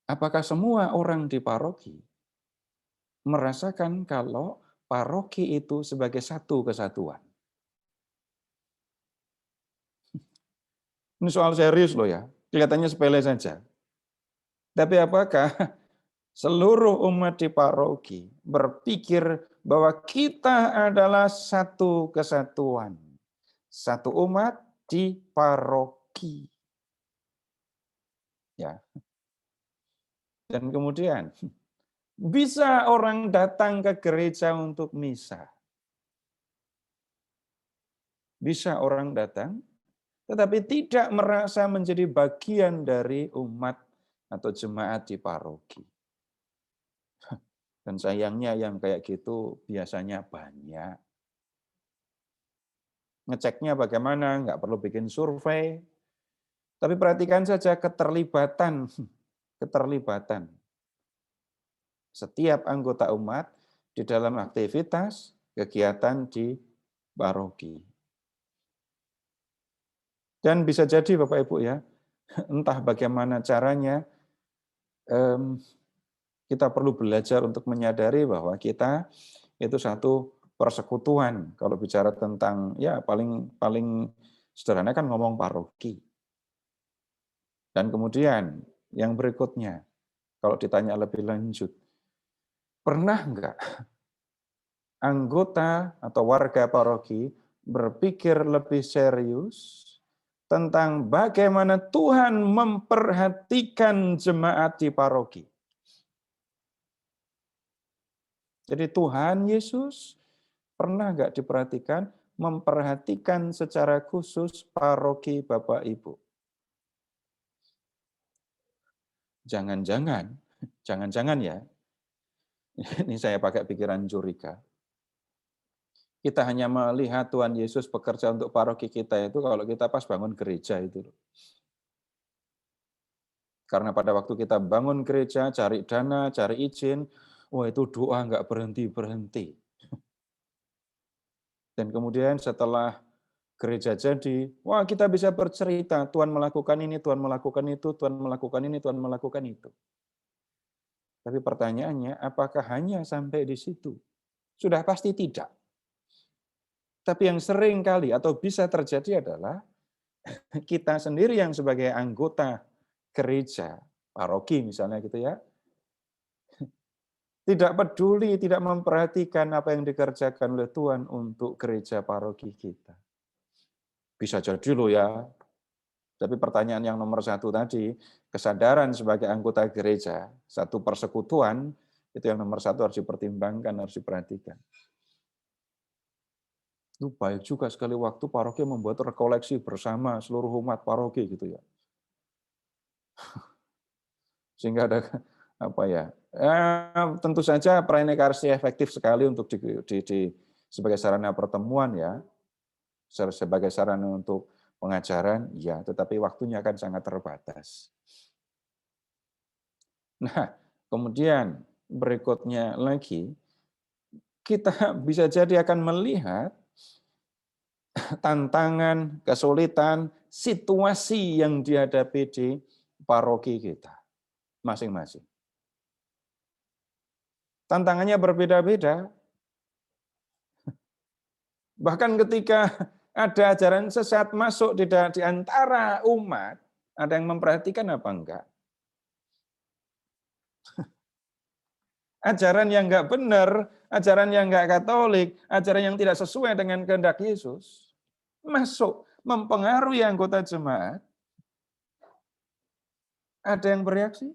Apakah semua orang di paroki merasakan kalau paroki itu sebagai satu kesatuan? Ini soal serius loh ya. Kelihatannya sepele saja. Tapi apakah seluruh umat di paroki berpikir bahwa kita adalah satu kesatuan, satu umat di paroki? Ya. Dan kemudian bisa orang datang ke gereja untuk misa. Bisa orang datang, tetapi tidak merasa menjadi bagian dari umat atau jemaat di paroki. Dan sayangnya yang kayak gitu biasanya banyak. Ngeceknya bagaimana? Nggak perlu bikin survei. Tapi perhatikan saja keterlibatan setiap anggota umat di dalam aktivitas kegiatan di paroki. Dan bisa jadi Bapak Ibu ya, entah bagaimana caranya, kita perlu belajar untuk menyadari bahwa kita itu satu persekutuan. Kalau bicara tentang ya paling sederhana kan ngomong paroki. Dan kemudian yang berikutnya, kalau ditanya lebih lanjut, pernah enggak anggota atau warga paroki berpikir lebih serius tentang bagaimana Tuhan memperhatikan jemaat di paroki? Jadi Tuhan Yesus pernah nggak diperhatikan, memperhatikan secara khusus paroki Bapak Ibu? Jangan-jangan ya, ini saya pakai pikiran curiga. Kita hanya melihat Tuhan Yesus bekerja untuk paroki kita itu kalau kita pas bangun gereja itu. Karena pada waktu kita bangun gereja, cari dana, cari izin, wah itu doa nggak berhenti-berhenti. Dan kemudian setelah gereja jadi, wah kita bisa bercerita, Tuhan melakukan ini, Tuhan melakukan itu, Tuhan melakukan ini, Tuhan melakukan itu. Tapi pertanyaannya, apakah hanya sampai di situ? Sudah pasti tidak. Tapi yang sering kali atau bisa terjadi adalah kita sendiri yang sebagai anggota gereja, paroki misalnya gitu ya, tidak peduli, tidak memperhatikan apa yang dikerjakan oleh Tuhan untuk gereja paroki kita. Bisa jadi loh ya. Tapi pertanyaan yang nomor satu tadi, kesadaran sebagai anggota gereja, satu persekutuan, itu yang nomor satu harus dipertimbangkan, harus diperhatikan. Itu baik juga sekali waktu paroki membuat rekoleksi bersama seluruh umat paroki gitu ya. Sehingga ada apa ya? Tentu saja prainikarsi efektif sekali untuk sebagai sarana pertemuan ya, sebagai sarana untuk pengajaran ya, tetapi waktunya kan sangat terbatas. Nah, kemudian berikutnya lagi kita bisa jadi akan melihat tantangan, kesulitan, situasi yang dihadapi di paroki kita masing-masing. Tantangannya berbeda-beda. Bahkan ketika ada ajaran sesat masuk di antara umat, ada yang memperhatikan apa enggak? Ajaran yang enggak benar, ajaran yang enggak Katolik, ajaran yang tidak sesuai dengan kehendak Yesus, masuk mempengaruhi anggota jemaat. Ada yang bereaksi,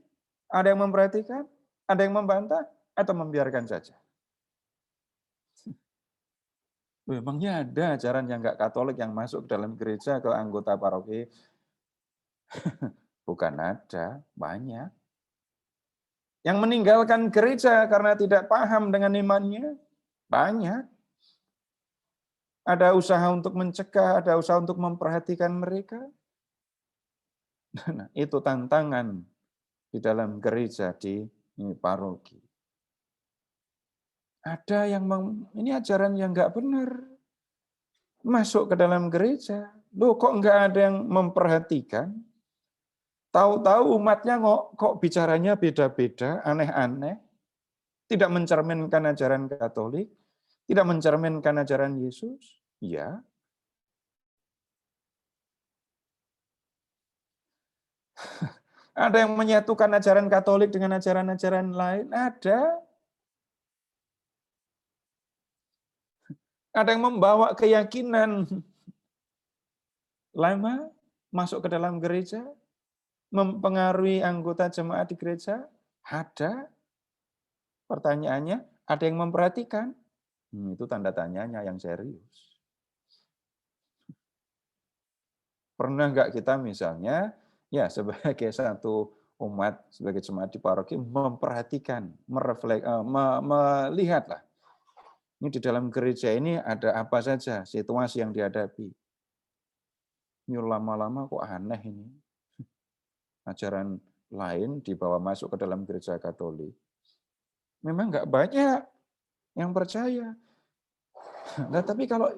ada yang memperhatikan, ada yang membantah, atau membiarkan saja. Memangnya ada ajaran yang nggak Katolik yang masuk ke dalam gereja ke anggota paroki? Bukan ada, banyak. Yang meninggalkan gereja karena tidak paham dengan imannya, banyak. Ada usaha untuk mencegah, ada usaha untuk memperhatikan mereka. Nah, itu tantangan di dalam gereja di paroki. Ada yang ini ajaran yang nggak benar. Masuk ke dalam gereja, loh kok nggak ada yang memperhatikan? Tahu-tahu umatnya kok bicaranya beda-beda, aneh-aneh, tidak mencerminkan ajaran Katolik, tidak mencerminkan ajaran Yesus. Ya. Ada yang menyatukan ajaran Katolik dengan ajaran-ajaran lain? Ada. Ada yang membawa keyakinan lama masuk ke dalam gereja, mempengaruhi anggota jemaat di gereja? Ada. Pertanyaannya, ada yang memperhatikan? Itu tanda tanyanya yang serius. Pernah nggak kita misalnya, ya sebagai satu umat, sebagai jemaat di paroki, memperhatikan, melihatlah, ini di dalam gereja ini ada apa saja situasi yang dihadapi. Ini lama-lama kok aneh ini. Ajaran lain dibawa masuk ke dalam gereja Katolik. Memang nggak banyak yang percaya. Nah, tapi kalau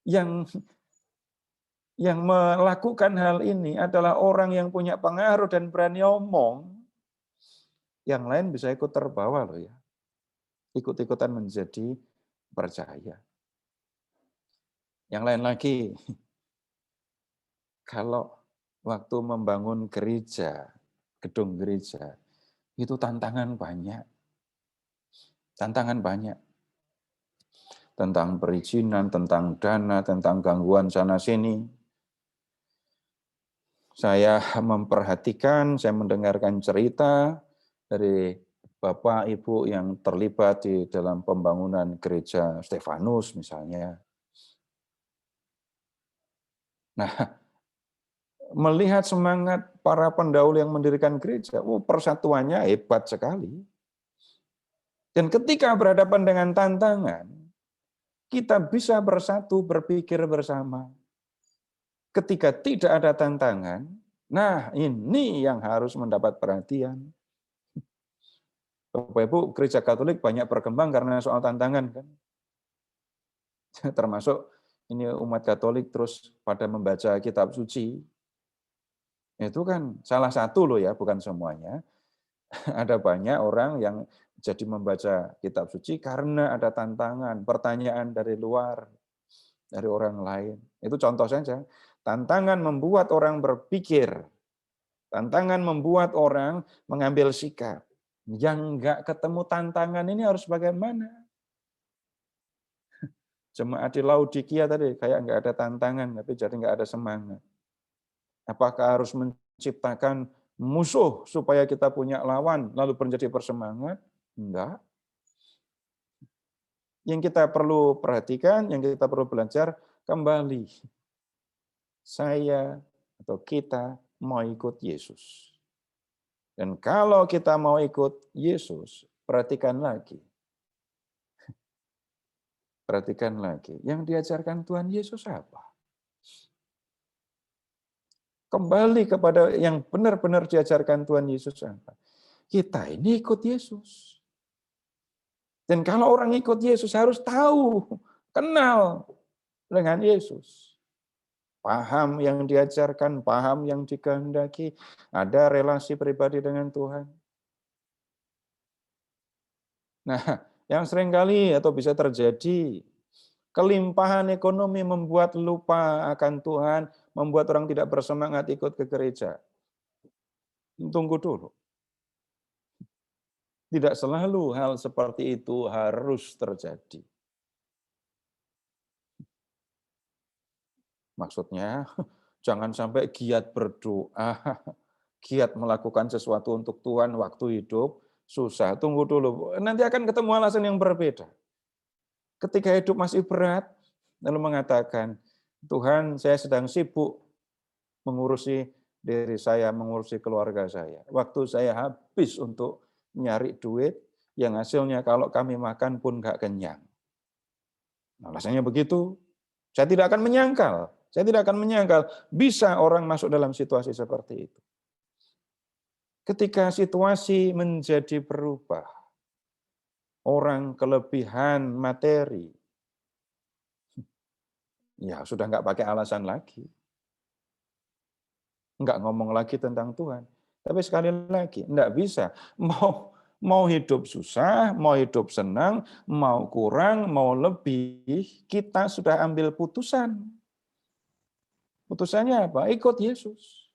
yang melakukan hal ini adalah orang yang punya pengaruh dan berani omong, yang lain bisa ikut terbawa loh ya. Ikut-ikutan menjadi percaya. Yang lain lagi, kalau waktu membangun gereja, gedung gereja, itu tantangan banyak. Tantangan banyak. Tentang perizinan, tentang dana, tentang gangguan sana-sini. Saya memperhatikan, saya mendengarkan cerita dari Bapak, Ibu yang terlibat di dalam pembangunan gereja Stefanus misalnya. Nah, melihat semangat para pendahulu yang mendirikan gereja, persatuannya hebat sekali. Dan ketika berhadapan dengan tantangan, kita bisa bersatu, berpikir bersama. Ketika tidak ada tantangan, nah ini yang harus mendapat perhatian. Bapak Ibu, gereja Katolik banyak berkembang karena soal tantangan kan. Termasuk ini umat Katolik terus pada membaca kitab suci. Itu kan salah satu loh ya, bukan semuanya. Ada banyak orang yang jadi membaca kitab suci karena ada tantangan, pertanyaan dari luar, dari orang lain. Itu contoh saja. Tantangan membuat orang berpikir. Tantangan membuat orang mengambil sikap. Yang enggak ketemu tantangan ini harus bagaimana? Jemaat di Laodikia tadi kayak enggak ada tantangan, tapi jadi enggak ada semangat. Apakah harus menciptakan musuh supaya kita punya lawan, lalu menjadi bersemangat? Enggak. Yang kita perlu perhatikan, yang kita perlu belajar, kembali. Saya atau kita mau ikut Yesus. Dan kalau kita mau ikut Yesus, perhatikan lagi. Perhatikan lagi. Yang diajarkan Tuhan Yesus apa? Kembali kepada yang benar-benar diajarkan Tuhan Yesus apa? Kita ini ikut Yesus. Dan kalau orang ikut Yesus harus tahu, kenal dengan Yesus. Paham yang diajarkan, paham yang dikehendaki, ada relasi pribadi dengan Tuhan. Nah, yang seringkali atau bisa terjadi, kelimpahan ekonomi membuat lupa akan Tuhan, membuat orang tidak bersemangat ikut ke gereja. Tunggu dulu. Tidak selalu hal seperti itu harus terjadi. Maksudnya, jangan sampai giat berdoa, giat melakukan sesuatu untuk Tuhan waktu hidup, susah. Tunggu dulu, nanti akan ketemu alasan yang berbeda. Ketika hidup masih berat, lalu mengatakan, Tuhan, saya sedang sibuk mengurusi diri saya, mengurusi keluarga saya. Waktu saya habis untuk nyari duit, yang hasilnya kalau kami makan pun nggak kenyang. Nah, alasannya begitu, saya tidak akan menyangkal. Saya tidak akan menyangkal bisa orang masuk dalam situasi seperti itu. Ketika situasi menjadi berubah, orang kelebihan materi, ya sudah nggak pakai alasan lagi. Nggak ngomong lagi tentang Tuhan. Tapi sekali lagi, nggak bisa. Mau hidup susah, mau hidup senang, mau kurang, mau lebih, kita sudah ambil putusan. Putusannya apa? Ikut Yesus.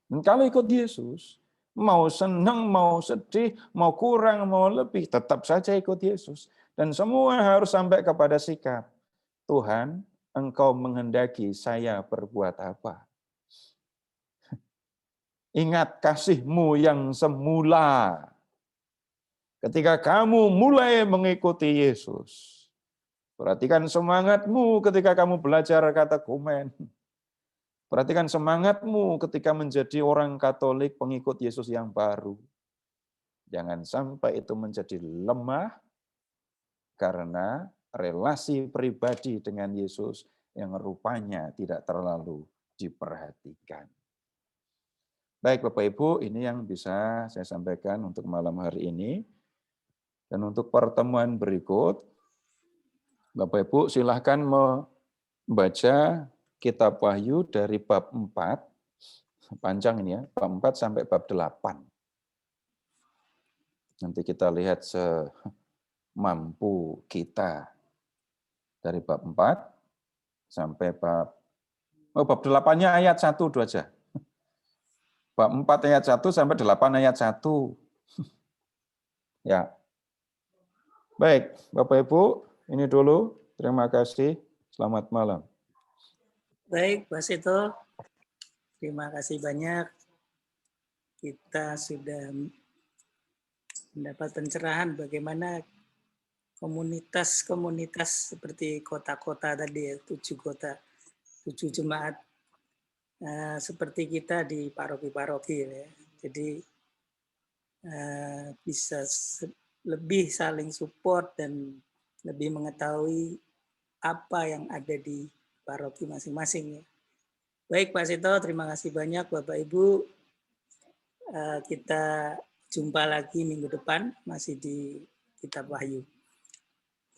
Dan kalau ikut Yesus, mau senang, mau sedih, mau kurang, mau lebih, tetap saja ikut Yesus. Dan semua harus sampai kepada sikap, Tuhan, Engkau menghendaki saya berbuat apa? Ingat kasih-Mu yang semula. Ketika kamu mulai mengikuti Yesus, perhatikan semangat-Mu ketika kamu belajar katekumen. Perhatikan semangat-Mu ketika menjadi orang Katolik pengikut Yesus yang baru. Jangan sampai itu menjadi lemah karena relasi pribadi dengan Yesus yang rupanya tidak terlalu diperhatikan. Baik Bapak Ibu, ini yang bisa saya sampaikan untuk malam hari ini. Dan untuk pertemuan berikut, Bapak Ibu silahkan membaca Kitab Wahyu dari bab 4, panjang ini ya, bab 4 sampai bab 8. Nanti kita lihat semampu kita dari bab 4 sampai bab 8-nya ayat 1 dulu aja. Bab 4 ayat 1 sampai 8 ayat 1. Ya. Baik, Bapak Ibu, ini dulu. Terima kasih. Selamat malam. Baik, Pak Seto. Terima kasih banyak. Kita sudah mendapat pencerahan bagaimana komunitas-komunitas seperti kota-kota tadi ya, 7 kota, 7 jemaat seperti kita di paroki-paroki ya. Jadi bisa lebih saling support dan lebih mengetahui apa yang ada di paroki masing-masing ya. Baik Pak Seto, terima kasih banyak Bapak Ibu. Kita jumpa lagi minggu depan masih di Kitab Wahyu.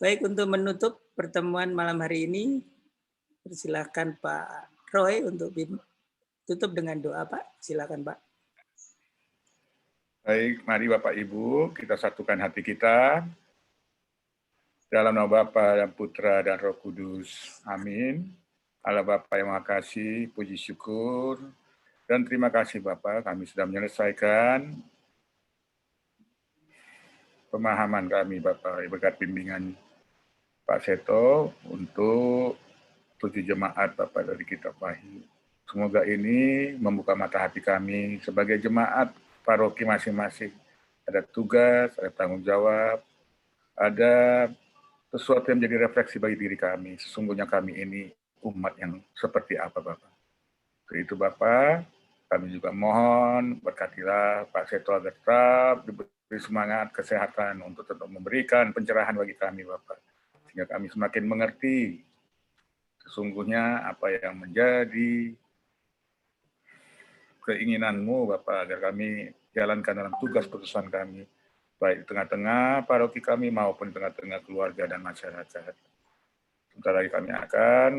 Baik, untuk menutup pertemuan malam hari ini, persilakan Pak Roy untuk tutup dengan doa Pak. Silakan Pak. Baik, mari Bapak Ibu kita satukan hati kita dalam nama Bapa dan Putra dan Roh Kudus. Amin. Allah Bapa yang Maha Kasih, puji syukur dan terima kasih Bapa, kami sudah menyelesaikan pemahaman kami Bapa berkat bimbingan Pak Seto untuk 7 jemaat Bapak dari Kitab Wahyu. Semoga ini membuka mata hati kami sebagai jemaat paroki masing-masing. Ada tugas, ada tanggung jawab, ada sesuatu yang menjadi refleksi bagi diri kami. Sesungguhnya kami ini umat yang seperti apa Bapak. Untuk itu Bapak, kami juga mohon berkatilah Pak Seto agar tetap diberi semangat, kesehatan untuk tetap memberikan pencerahan bagi kami Bapak. Sehingga kami semakin mengerti sesungguhnya apa yang menjadi keinginan-Mu Bapak agar kami jalankan dalam tugas putusan kami, baik di tengah-tengah paroki kami maupun di tengah-tengah keluarga dan masyarakat. Sebentar lagi kami akan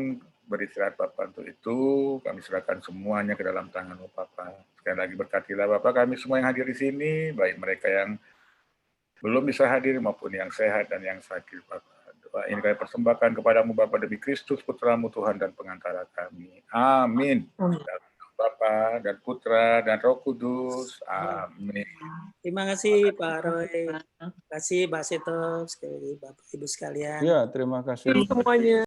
beristirahat Bapak, untuk itu kami serahkan semuanya ke dalam tangan-Mu Bapak. Sekali lagi berkatilah Bapak kami semua yang hadir di sini, baik mereka yang belum bisa hadir maupun yang sehat dan yang sakit Bapak. Doa ini kami persembahkan kepadamu Bapak demi Kristus Putra-Mu Tuhan dan pengantara kami. Amin. Bapa dan Putra dan Roh Kudus. Amin. Terima kasih Pak Roy. Terima kasih Pak Seto, sekali lagi Bapak Ibu sekalian. Ya, terima kasih semuanya.